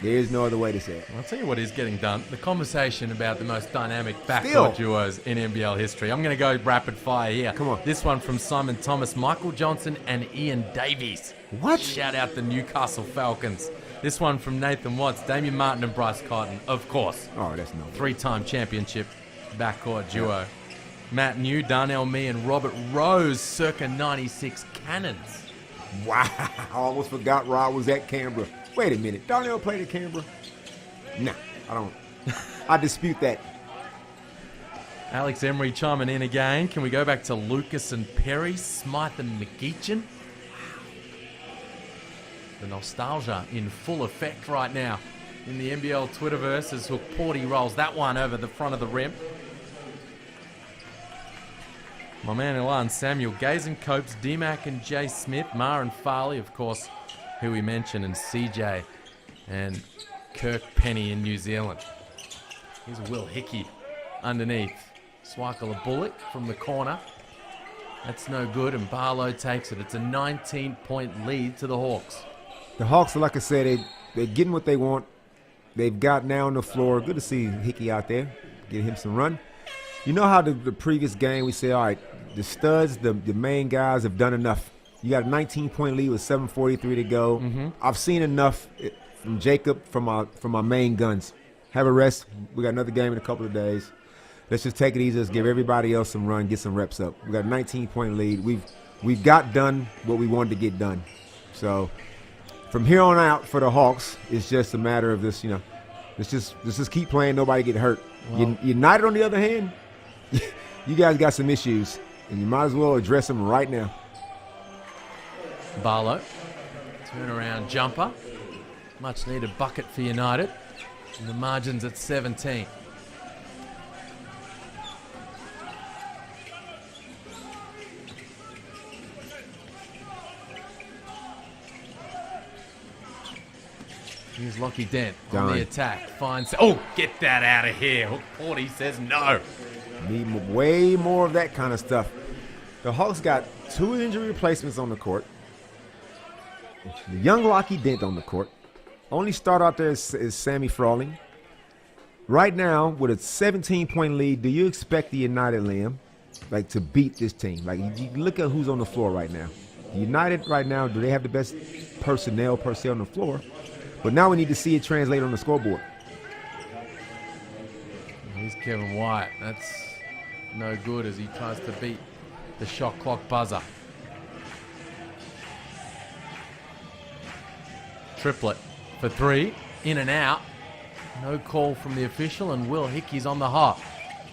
There is no other way to say it. I'll tell you what is getting done. The conversation about the most dynamic backcourt duos in NBL history. I'm going to go rapid fire here. Come on. This one from Simon Thomas, Michael Johnson, and Ian Davies. What? Shout out the Newcastle Falcons. This one from Nathan Watts, Damian Martin and Bryce Cotton, of course. Oh, that's no. 3-time championship backcourt duo. Matt New, Darnell Mee, and Robert Rose, circa 96 Cannons. Wow. I almost forgot Rob was at Canberra. Wait a minute. Darnell played at Canberra? Nah, I don't. I dispute that. Alex Emery chiming in again. Can we go back to Lucas and Perry, Smythe and McGeechan? The nostalgia in full effect right now in the NBL Twitterverse as Hook Porty rolls that one over the front of the rim. My man Ilan Samuel, Gazen Copes, D-Mac and Jay Smith, Mar and Farley, of course, who we mentioned, and CJ and Kirk Penny in New Zealand. Here's Will Hickey underneath. Swakala Bullock from the corner. That's no good, and Barlow takes it. It's a 19-point lead to the Hawks. The Hawks, like I said, they're getting what they want. They've got now on the floor. Good to see Hickey out there, get him some run. You know how the previous game we said, all right, the studs, the main guys have done enough. You got a 19-point lead with 7:43 to go. Mm-hmm. I've seen enough from Jacob, from my main guns. Have a rest. We got another game in a couple of days. Let's just take it easy. Let's give everybody else some run, get some reps up. We got a 19-point lead. We've got done what we wanted to get done. So from here on out for the Hawks, it's just a matter of this. Let's just keep playing. Nobody get hurt. Well, United, on the other hand, you guys got some issues, and you might as well address them right now. Barlow, turnaround jumper. Much needed bucket for United. And the margin's at 17. Here's Lockie Dent on the attack. Finds. Oh, get that out of here. Hook Porty says no. Need way more of that kind of stuff. The Hawks got 2 injury replacements on the court. The young Lockie Dent on the court. Only start out there is Sammy Frawling. Right now, with a 17-point lead, do you expect the United, Liam, to beat this team? You look at who's on the floor right now. United right now, do they have the best personnel per se on the floor? But now we need to see it translate on the scoreboard. Here's Kevin White. That's no good as he tries to beat the shot clock buzzer. Triplet for 3. In and out. No call from the official, and Will Hickey's on the hop.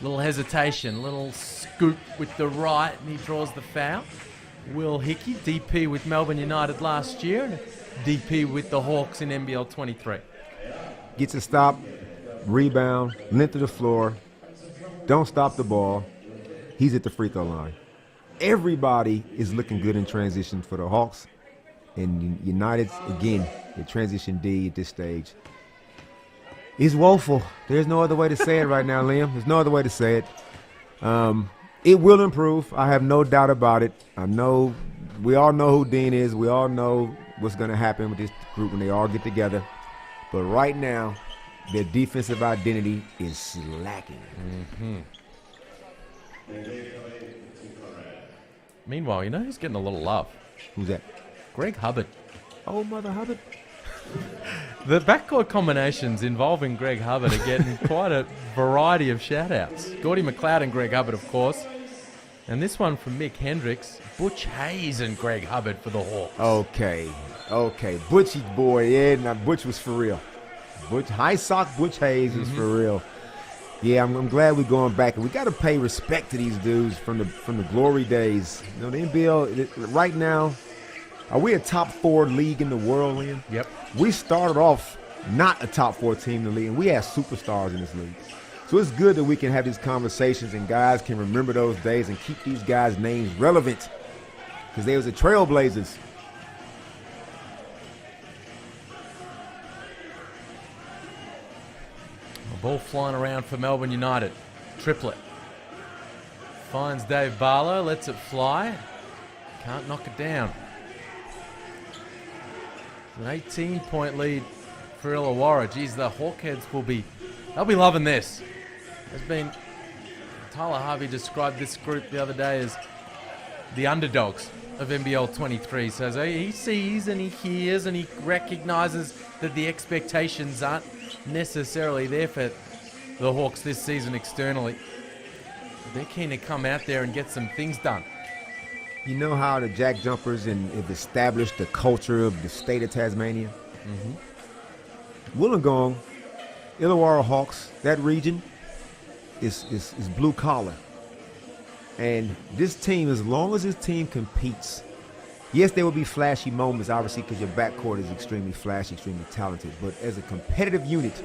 Little hesitation, little scoop with the right, and he draws the foul. Will Hickey, DP with Melbourne United last year, and DP with the Hawks in NBL 23. Gets a stop, rebound, length of the floor, don't stop the ball. He's at the free throw line. Everybody is looking good in transition for the Hawks. And United, again, the transition D at this stage is woeful. There's no other way to say it right now, Liam. There's no other way to say it. It will improve. I have no doubt about it. I know we all know who Dean is. We all know what's going to happen with this group when they all get together. But right now, their defensive identity is lacking. Meanwhile, you know who's getting a little love? Who's that? Greg Hubbard. Oh, Mother Hubbard. The backcourt combinations involving Greg Hubbard are getting quite a variety of shout-outs. Gordy McLeod and Greg Hubbard, of course. And this one from Mick Hendricks, Butch Hayes and Greg Hubbard for the Hawks. Okay. Butch's boy, yeah, now Butch was for real. High sock Butch Hayes is for real. Yeah, I'm glad we're going back. And we got to pay respect to these dudes from the glory days. You know, the NBL, right now, are we a top 4 league in the world, Liam? Yep. We started off not a top 4 team in the league, and we have superstars in this league. So it's good that we can have these conversations and guys can remember those days and keep these guys' names relevant because they was the trailblazers. Ball flying around for Melbourne United. Triplet. Finds Dave Barlow, lets it fly. Can't knock it down. An 18-point lead for Illawarra. Geez, the Hawkheads they'll be loving this. Tyler Harvey described this group the other day as the underdogs of NBL 23. So he sees and he hears and he recognizes that the expectations aren't necessarily there for the Hawks this season externally. They're keen to come out there and get some things done. You know how the Jack Jumpers have established the culture of the state of Tasmania? Wollongong, Illawarra Hawks, that region is blue collar. And this team, as long as this team competes, yes, there will be flashy moments, obviously, because your backcourt is extremely flashy, extremely talented. But as a competitive unit,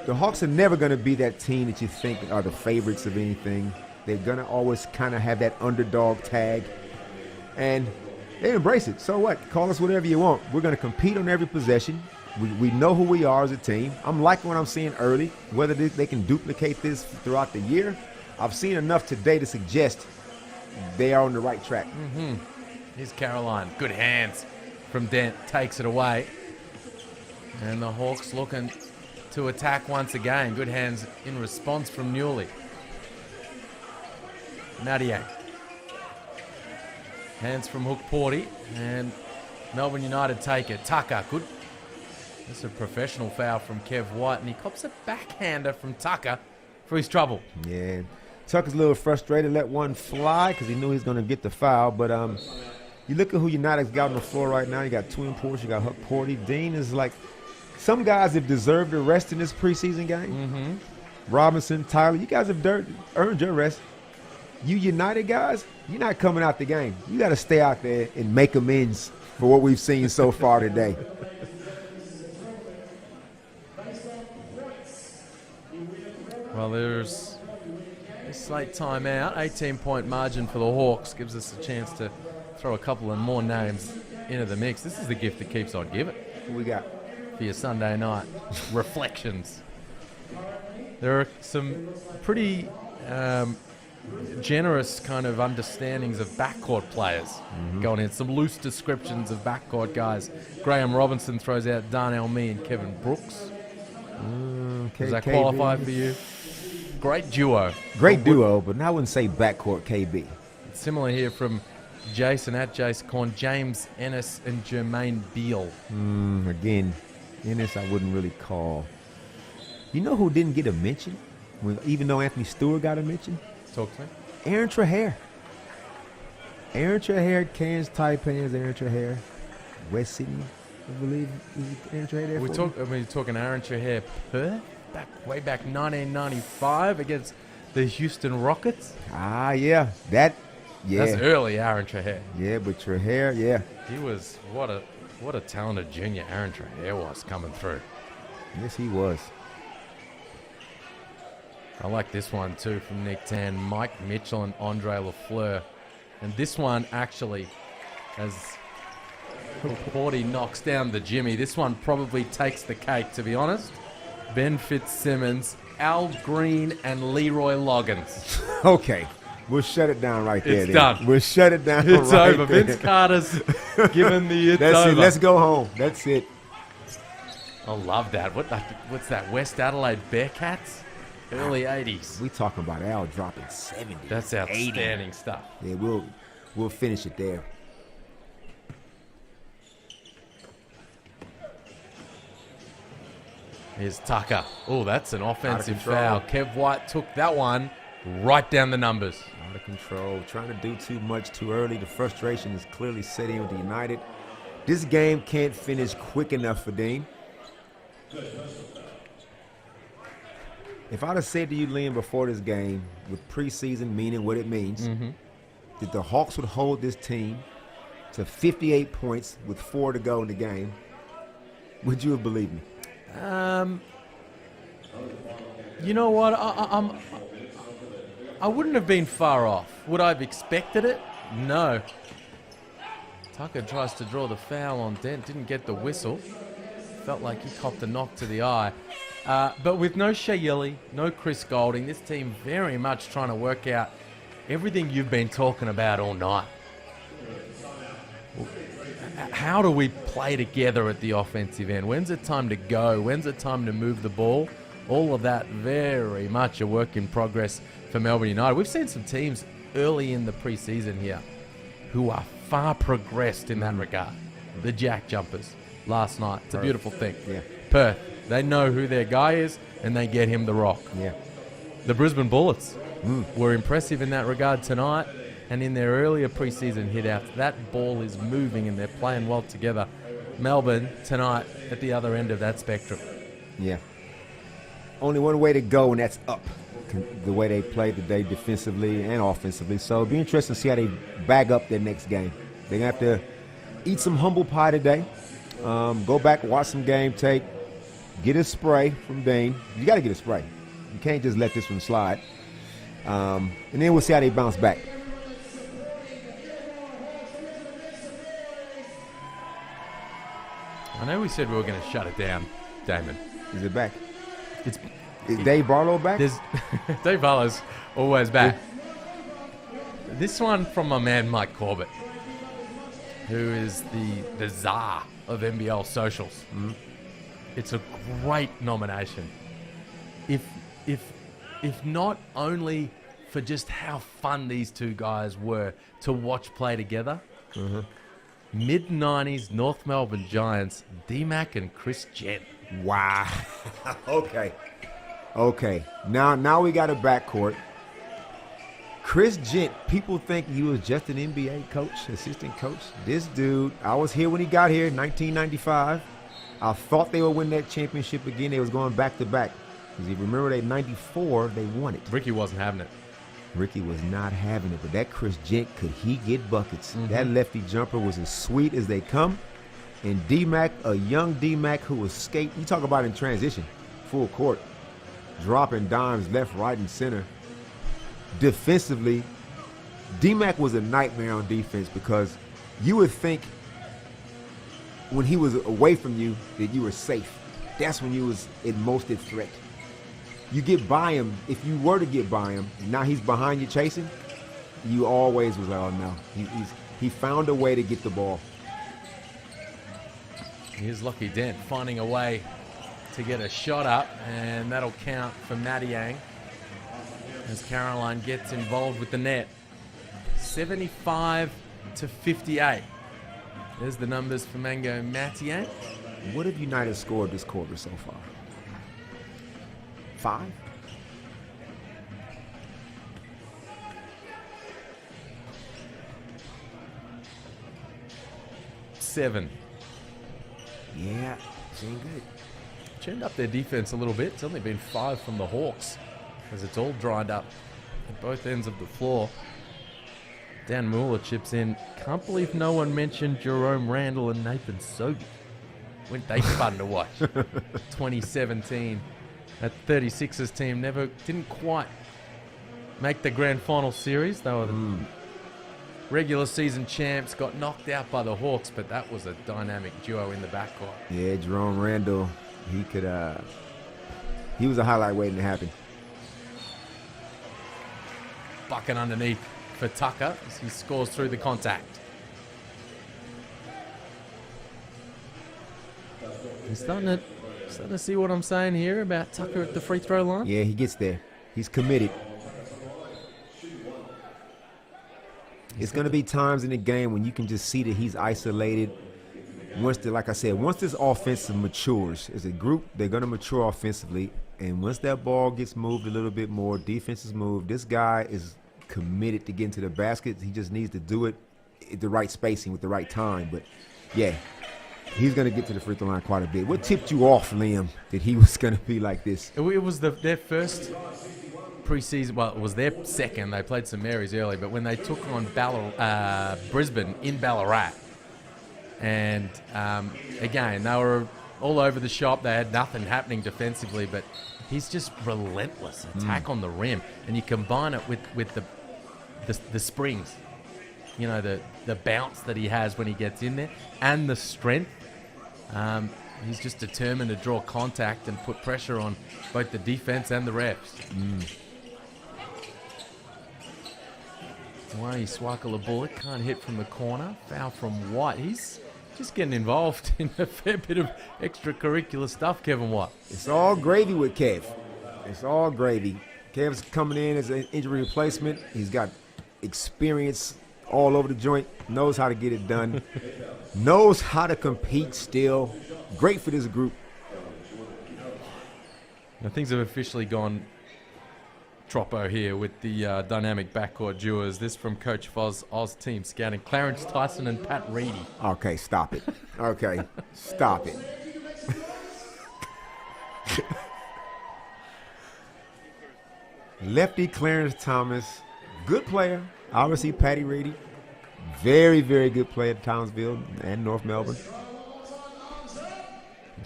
the Hawks are never going to be that team that you think are the favorites of anything. They're going to always kind of have that underdog tag. And they embrace it. So what? Call us whatever you want. We're going to compete on every possession. We know who we are as a team. I'm liking what I'm seeing early. Whether they can duplicate this throughout the year, I've seen enough today to suggest they are on the right track. Here's Caroline. Good hands from Dent. Takes it away. And the Hawks looking to attack once again. Good hands in response from Newley. Nadiang. Hands from Hook Porty. And Melbourne United take it. Tucker. Good. That's a professional foul from Kev White. And he cops a backhander from Tucker for his trouble. Yeah. Tucker's a little frustrated, let one fly because he knew he was going to get the foul. But you look at who United's got on the floor right now. You got Twin Porch, you got Huck Porty. Dean is like, some guys have deserved a rest in this preseason game. Robinson, Tyler, you guys have earned your rest. You United guys, you're not coming out the game. You got to stay out there and make amends for what we've seen so far today. Well, there's a slight timeout. 18-point margin for the Hawks gives us a chance to throw a couple of more names into the mix. This is the gift that keeps on giving. What we got? For your Sunday night reflections. There are some pretty generous kind of understandings of backcourt players going in. Some loose descriptions of backcourt guys. Graham Robinson throws out Darnell Mee and Kevin Brooks. Does that qualify for you? Great duo. Great duo, but I wouldn't say backcourt KB. Similar here from Jason at Jace Korn, James Ennis and Jermaine Beal. Again, Ennis I wouldn't really call. You know who didn't get a mention? Even though Anthony Stewart got a mention? Talk to me. Aaron Trahair. Aaron Trahair, Cairns Taipans, Aaron Trahair. West Sydney, I believe. Is Aaron Trahair there? We're talking Aaron Trahair Perth, way back 1995 against the Houston Rockets. Yeah. Yeah. That's early Aaron Trahair. Yeah, but Trahair, yeah. He was, what a talented junior Aaron Trahair was coming through. Yes, he was. I like this one too from Nick Tan, Mike Mitchell and Andre Lafleur. And this one actually, as Porty knocks down the Jimmy, this one probably takes the cake, to be honest. Ben Fitzsimmons, Al Green, and Leroy Loggins. Okay. We'll shut it down right there. It's done. We'll shut it down It's right over. there. Vince Carter's given the it's That's over. it. Let's go home. That's it. I love that. What's that? West Adelaide Bearcats? Early 80s. We talking about Al dropping 70. That's outstanding stuff. Yeah, we'll finish it there. Here's Tucker. Oh, that's an offensive control. foul. Kev White took that one right down the numbers. Out of control. Trying to do too much too early. The frustration is clearly setting with the United. This game can't finish quick enough for Dean. If I'd have said to you, Liam, before this game, with preseason meaning what it means, that the Hawks would hold this team to 58 points with 4 to go in the game, would you have believed me? You know what? I wouldn't have been far off. Would I have expected it? No. Tucker tries to draw the foul on Dent. Didn't get the whistle. Felt like he copped a knock to the eye. But with no Shea Yili, no Chris Golding, this team very much trying to work out everything you've been talking about all night. How do we play together at the offensive end? When's it time to go? When's it time to move the ball? All of that very much a work in progress for Melbourne United. We've seen some teams early in the preseason here who are far progressed in that regard. The Jack Jumpers last night. It's a beautiful thing. Yeah. Perth, they know who their guy is and they get him the rock. Yeah. The Brisbane Bullets were impressive in that regard tonight. And in their earlier preseason hit-outs, that ball is moving and they're playing well together. Melbourne tonight at the other end of that spectrum. Yeah. Only one way to go, and that's up. The way they played today defensively and offensively. So it'll be interesting to see how they bag up their next game. They're going to have to eat some humble pie today. Go back, watch some game tape. Get a spray from Dane. You got to get a spray. You can't just let this one slide. And then we'll see how they bounce back. I know we said we were going to shut it down, Damon. Is it back? Is Dave Barlow back? Dave Barlow's always back. This one from my man Mike Corbett, who is the czar of NBL socials. It's a great nomination. If not only for just how fun these two guys were to watch play together, mid-90s North Melbourne Giants, D-Mac and Chris Gent. Wow. Okay. Now we got a backcourt. Chris Gent, people think he was just an NBA coach, assistant coach. This dude, I was here when he got here in 1995. I thought they would win that championship again. They was going back to back. Because if you remember that 94, they won it. Ricky wasn't having it. Ricky was not having it, but that Chris Gent, could he get buckets? That lefty jumper was as sweet as they come. And D-Mac, a young D-Mac who was skating. You talk about in transition, full court, dropping dimes left, right, and center. Defensively, D-Mac was a nightmare on defense because you would think when he was away from you that you were safe. That's when you was at most at threat. You get by him, if you were to get by him, now he's behind you chasing, you always was like, oh no. He found a way to get the ball. Here's Lockie Dent finding a way to get a shot up, and that'll count for Matiang as Caroline gets involved with the net. 75 to 58. There's the numbers for Mango Matiang. What have United scored this quarter so far? 5? Seven. Yeah, it's ain't good. Turned up their defense a little bit. It's only been 5 from the Hawks as it's all dried up at both ends of the floor. Dan Mueller chips in. Can't believe no one mentioned Jerome Randall and Nathan Sogi. Weren't they fun to watch? 2017. That 36ers team didn't quite make the grand final series. They were the regular season champs, got knocked out by the Hawks, but that was a dynamic duo in the backcourt. Yeah, Jerome Randall, he was a highlight waiting to happen. Bucket underneath for Tucker as he scores through the contact. He's starting to see what I'm saying here about Tucker at the free throw line. Yeah, he gets there. He's committed. It's going to be times in the game when you can just see that he's isolated. Once this offense matures as a group, they're going to mature offensively. And once that ball gets moved a little bit more, defense is moved, this guy is committed to getting to the basket. He just needs to do it at the right spacing with the right time. But, yeah, he's going to get to the free throw line quite a bit. What tipped you off, Liam, that he was going to be like this? It was their first preseason. Well, it was their second. They played St Mary's early, but when they took on Brisbane in Ballarat, and again, they were all over the shop. They had nothing happening defensively, but he's just relentless attack on the rim, and you combine it with the springs, you know, the bounce that he has when he gets in there, and the strength. He's just determined to draw contact and put pressure on both the defense and the refs. Why Swakala Bullock can't hit from the corner. Foul from White. He's just getting involved in a fair bit of extracurricular stuff, Kevin White. It's all gravy with Kev. It's all gravy. Kev's coming in as an injury replacement. He's got experience all over the joint. Knows how to get it done. Knows how to compete still. Great for this group. Now things have officially gone Troppo here with the dynamic backcourt duos. This from Coach Foz, Oz Team Scouting. Clarence Tyson and Pat Reedy. Okay, stop it. Okay, stop it. Lefty Clarence Thomas, good player. Obviously, Patty Reedy, very, very good player at Townsville and North Melbourne.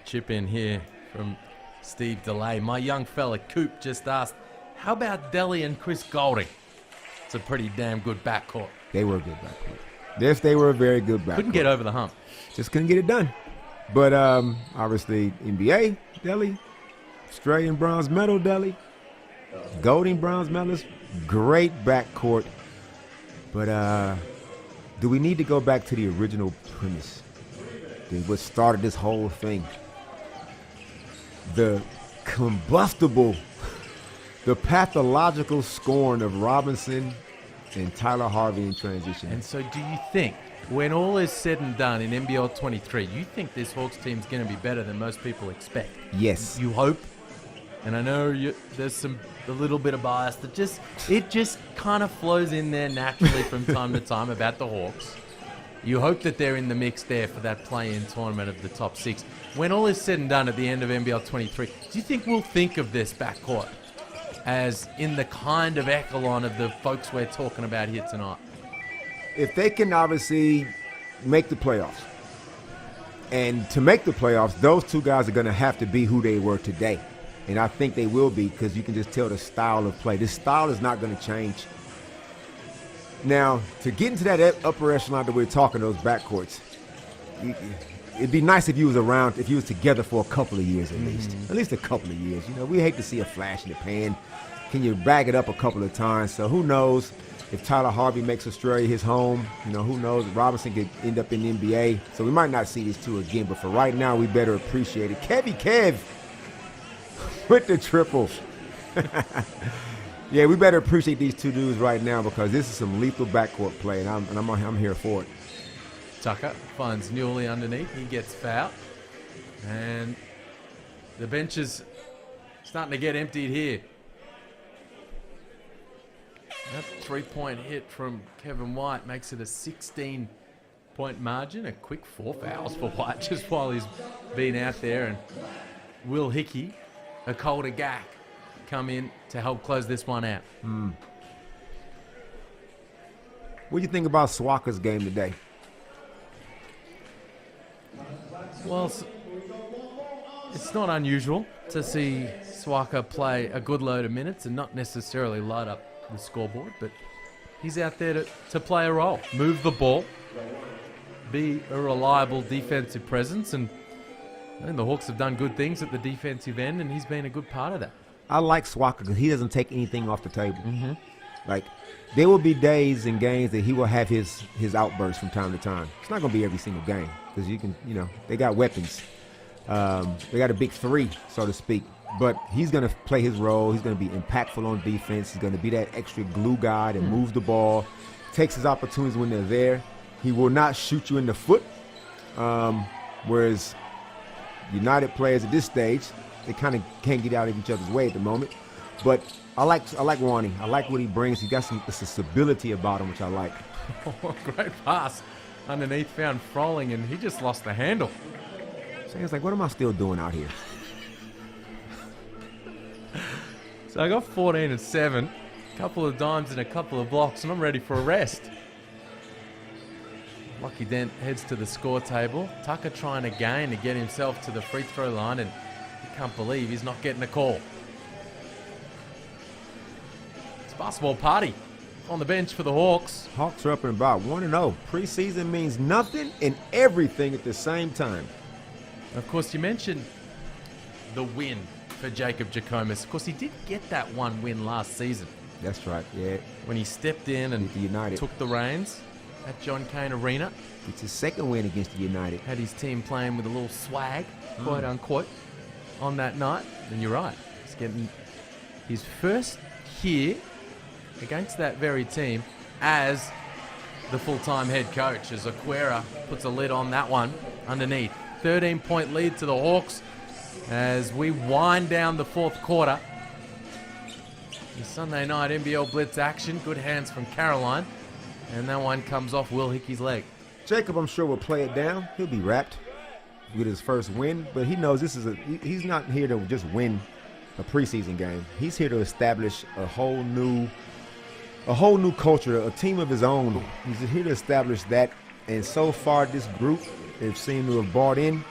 Chip in here from Steve DeLay. My young fella Coop just asked, how about Delhi and Chris Golding? It's a pretty damn good backcourt. They were a good backcourt. Yes, they were a very good backcourt. Couldn't get over the hump. Just couldn't get it done. But obviously, NBA, Delhi, Australian bronze medal, Delhi, Golding bronze medalist, great backcourt. But do we need to go back to the original premise? What started this whole thing? The combustible, the pathological scorn of Robinson and Tyler Harvey in transition. And so do you think, when all is said and done in NBL 23, you think this Hawks team's going to be better than most people expect? Yes. You hope? And I know there's a little bit of bias that it just kind of flows in there naturally from time to time about the Hawks. You hope that they're in the mix there for that play-in tournament of the top six. When all is said and done at the end of NBL 23, do you think we'll think of this backcourt as in the kind of echelon of the folks we're talking about here tonight? If they can obviously make the playoffs, and to make the playoffs, those two guys are going to have to be who they were today. And I think they will be, because you can just tell the style of play. This style is not going to change. Now, to get into that upper echelon that we're talking, those backcourts, it'd be nice if you was around, if you was together for a couple of years at least. At least a couple of years. You know, we hate to see a flash in the pan. Can you bag it up a couple of times? So who knows if Tyler Harvey makes Australia his home. You know, who knows? Robinson could end up in the NBA. So we might not see these two again. But for right now, we better appreciate it. Kev with the triple. Yeah, we better appreciate these two dudes right now, because this is some lethal backcourt play, and I'm here for it. Tucker finds Newley underneath. He gets fouled. And the bench is starting to get emptied here. That three-point hit from Kevin White makes it a 16-point margin. A quick 4 fouls for White just while he's been out there. And Will Hickey, Akolda Gak, come in to help close this one out. What do you think about Swaka's game today? Well, it's not unusual to see Swaka play a good load of minutes and not necessarily light up the scoreboard, but he's out there to play a role, move the ball, be a reliable defensive presence, and the Hawks have done good things at the defensive end, and he's been a good part of that. I like Swaka because he doesn't take anything off the table. Like, there will be days and games that he will have his outbursts from time to time. It's not going to be every single game because they got weapons. They got a big three, so to speak. But he's going to play his role. He's going to be impactful on defense. He's going to be that extra glue guy that moves the ball, takes his opportunities when they're there. He will not shoot you in the foot, whereas United players at this stage, they kind of can't get out of each other's way at the moment. But I like Ronnie. I like what he brings. He's got some stability about him, which I like. Great pass underneath, found Froling, and he just lost the handle. So he's like, what am I still doing out here? So I got 14 and 7, a couple of dimes and a couple of blocks, and I'm ready for a rest. Lucky Dent heads to the score table. Tucker trying again to get himself to the free throw line, and he can't believe he's not getting a call. It's basketball party on the bench for the Hawks. Hawks are up and about 1-0. Preseason means nothing and everything at the same time. Of course, you mentioned the win for Jacob Jackomas. Of course, he did get that one win last season. That's right, yeah. When he stepped in and the United took the reins at John Cain Arena. It's his second win against the United. Had his team playing with a little swag, quote unquote, on that night. And you're right, he's getting his first here against that very team as the full-time head coach, as Aquera puts a lid on that one underneath. 13-point lead to the Hawks as we wind down the fourth quarter. The Sunday night NBL Blitz action. Good hands from Caroline. And that one comes off Will Hickey's leg. Jacob, I'm sure, will play it down. He'll be wrapped with his first win, but he knows he's not here to just win a preseason game. He's here to establish a whole new culture, a team of his own. He's here to establish that. And so far, this group, they've seemed to have bought in.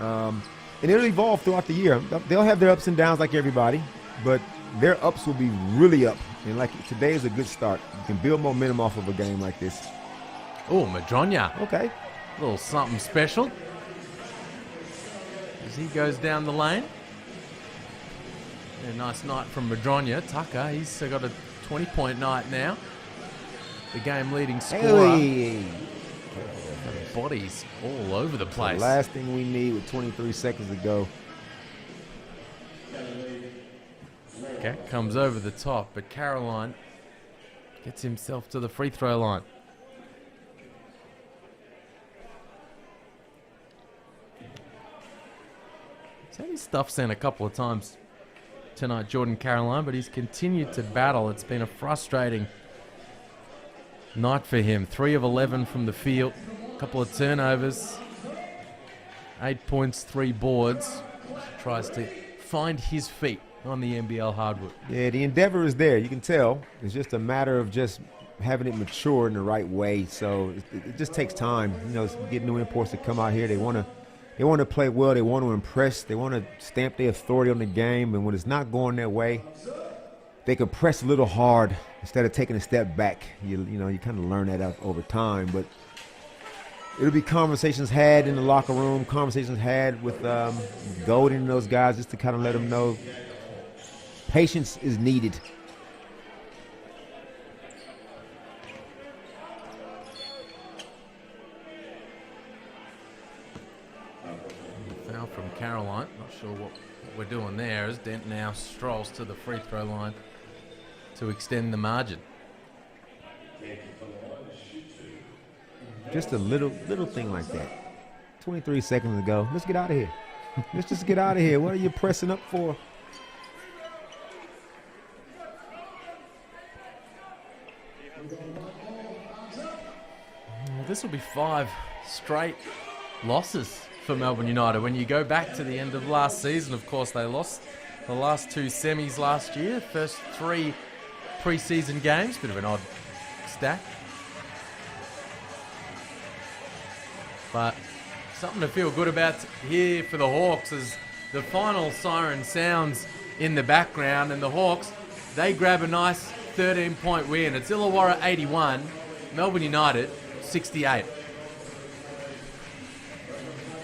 And it'll evolve throughout the year. They'll have their ups and downs like everybody, but their ups will be really up. And like today is a good start. You can build momentum off of a game like this. Oh, Madronya. Okay. A little something special as he goes down the lane. A nice night from Madronya. Tucker, he's got a 20-point night now. The game-leading scorer. Hey. Bodies all over the place. The last thing we need with 23 seconds to go. Okay, comes over the top, but Caroline gets himself to the free throw line. He's had his stuff sent a couple of times tonight, Jordan Caroline, but he's continued to battle. It's been a frustrating night for him. 3 of 11 from the field, a couple of turnovers, 8 points, 3 boards. Tries to find his feet on the NBL hardwood. Yeah, the endeavor is there. You can tell. It's just a matter of just having it mature in the right way. So it just takes time. You know, get new imports to come out here. They want to play well. They want to impress. They want to stamp their authority on the game. And when it's not going their way, they can press a little hard instead of taking a step back. You kind of learn that out over time. But it'll be conversations had in the locker room, conversations had with Golden and those guys, just to kind of let them know patience is needed. Foul from Caroline. Not sure what we're doing there, as Dent now strolls to the free throw line to extend the margin. Just a little thing like that. 23 seconds ago. Let's get out of here. Let's just get out of here. What are you pressing up for? This will be 5 straight losses for Melbourne United. When you go back to the end of last season, of course, they lost the last 2 semis last year. First 3 preseason games, bit of an odd stack. But something to feel good about here for the Hawks as the final siren sounds in the background, and the Hawks, they grab a nice 13-point win. It's Illawarra 81, Melbourne United 68.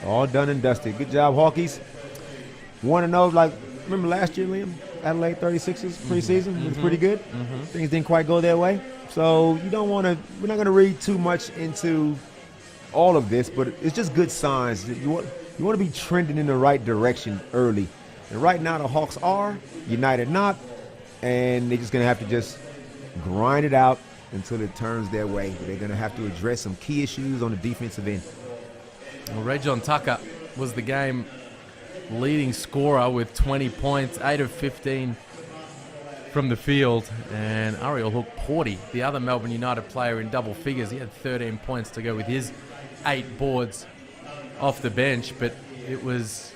All done and dusted. Good job, Hawkies. 1-0, like, remember last year, Liam? Adelaide 36ers preseason. It was pretty good. Things didn't quite go their way. So you don't want to, we're not going to read too much into all of this, but it's just good signs. You want to be trending in the right direction early. And right now the Hawks are, United not, and they're just going to have to just grind it out until it turns their way. They're going to have to address some key issues on the defensive end. Well, Rejon Tucker was the game leading scorer with 20 points, 8 of 15 from the field. And Ariel Hook-Porty, the other Melbourne United player in double figures, he had 13 points to go with his 8 boards off the bench. But it was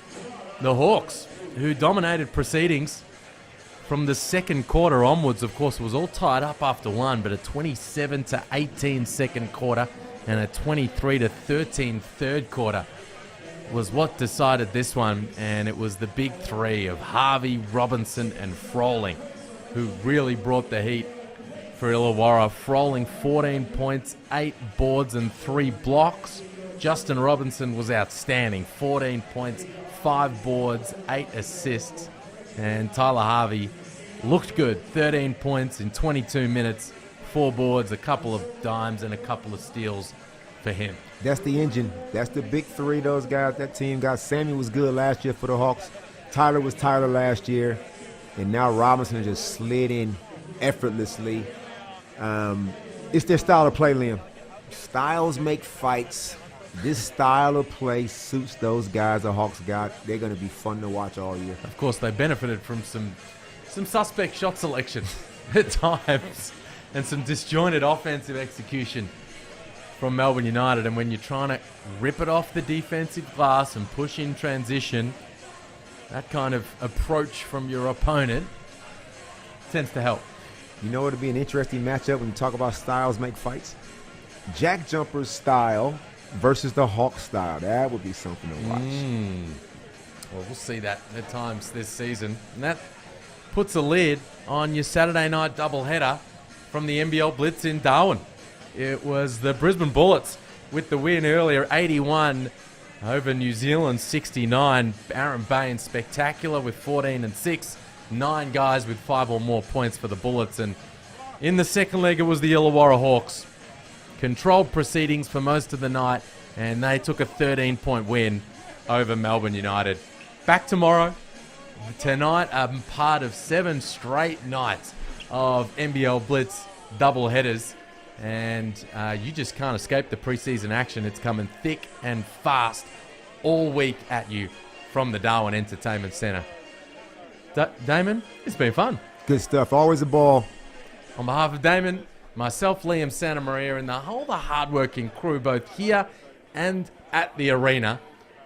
the Hawks who dominated proceedings from the second quarter onwards. Of course, it was all tied up after one, but a 27-18 second quarter and a 23-13 third quarter was what decided this one. And it was the big three of Harvey, Robinson and Froling who really brought the heat for Illawarra. Froling 14 points, 8 boards and 3 blocks. Justin Robinson was outstanding, 14 points, 5 boards, 8 assists. And Tyler Harvey looked good, 13 points in 22 minutes, 4 boards, a couple of dimes and a couple of steals for him. That's the engine. That's the big three those guys, that team got. Sammy was good last year for the Hawks. Tyler was Tyler last year. And now Robinson just slid in effortlessly. It's their style of play, Liam. Styles make fights. This style of play suits those guys the Hawks got. They're going to be fun to watch all year. Of course, they benefited from some suspect shot selection at times and some disjointed offensive execution from Melbourne United. And when you're trying to rip it off the defensive glass and push in transition, that kind of approach from your opponent tends to help. You know what would be an interesting matchup when you talk about styles make fights? Jack Jumper's style versus the Hawk style. That would be something to watch. Well, we'll see that at times this season. And that puts a lid on your Saturday night doubleheader from the NBL Blitz in Darwin. It was the Brisbane Bullets with the win earlier, 81 over New Zealand 69. Aaron Bain spectacular with 14 and 6. 9 guys with 5 or more points for the Bullets. And in the second leg, it was the Illawarra Hawks. Controlled proceedings for most of the night, and they took a 13-point win over Melbourne United. Back tomorrow. Tonight, a part of 7 straight nights of NBL Blitz doubleheaders. And you just can't escape the preseason action. It's coming thick and fast all week at you from the Darwin Entertainment Centre. Damon, it's been fun. Good stuff. Always a ball. On behalf of Damon, myself, Liam Santa Maria, and the hardworking crew both here and at the arena,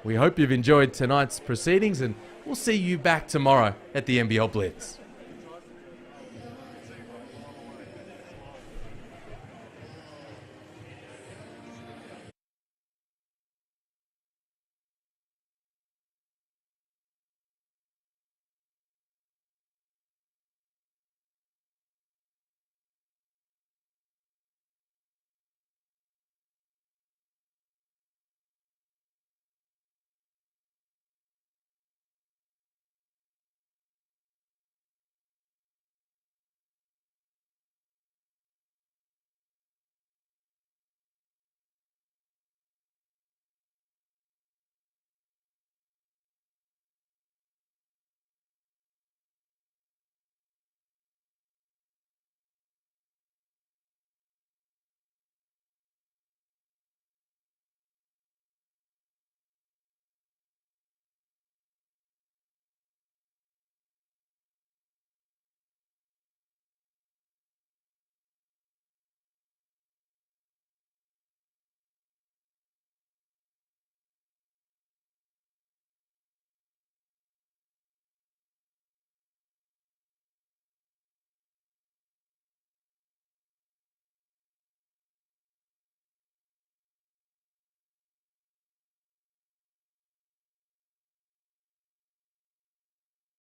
we hope you've enjoyed tonight's proceedings, and we'll see you back tomorrow at the NBL Blitz.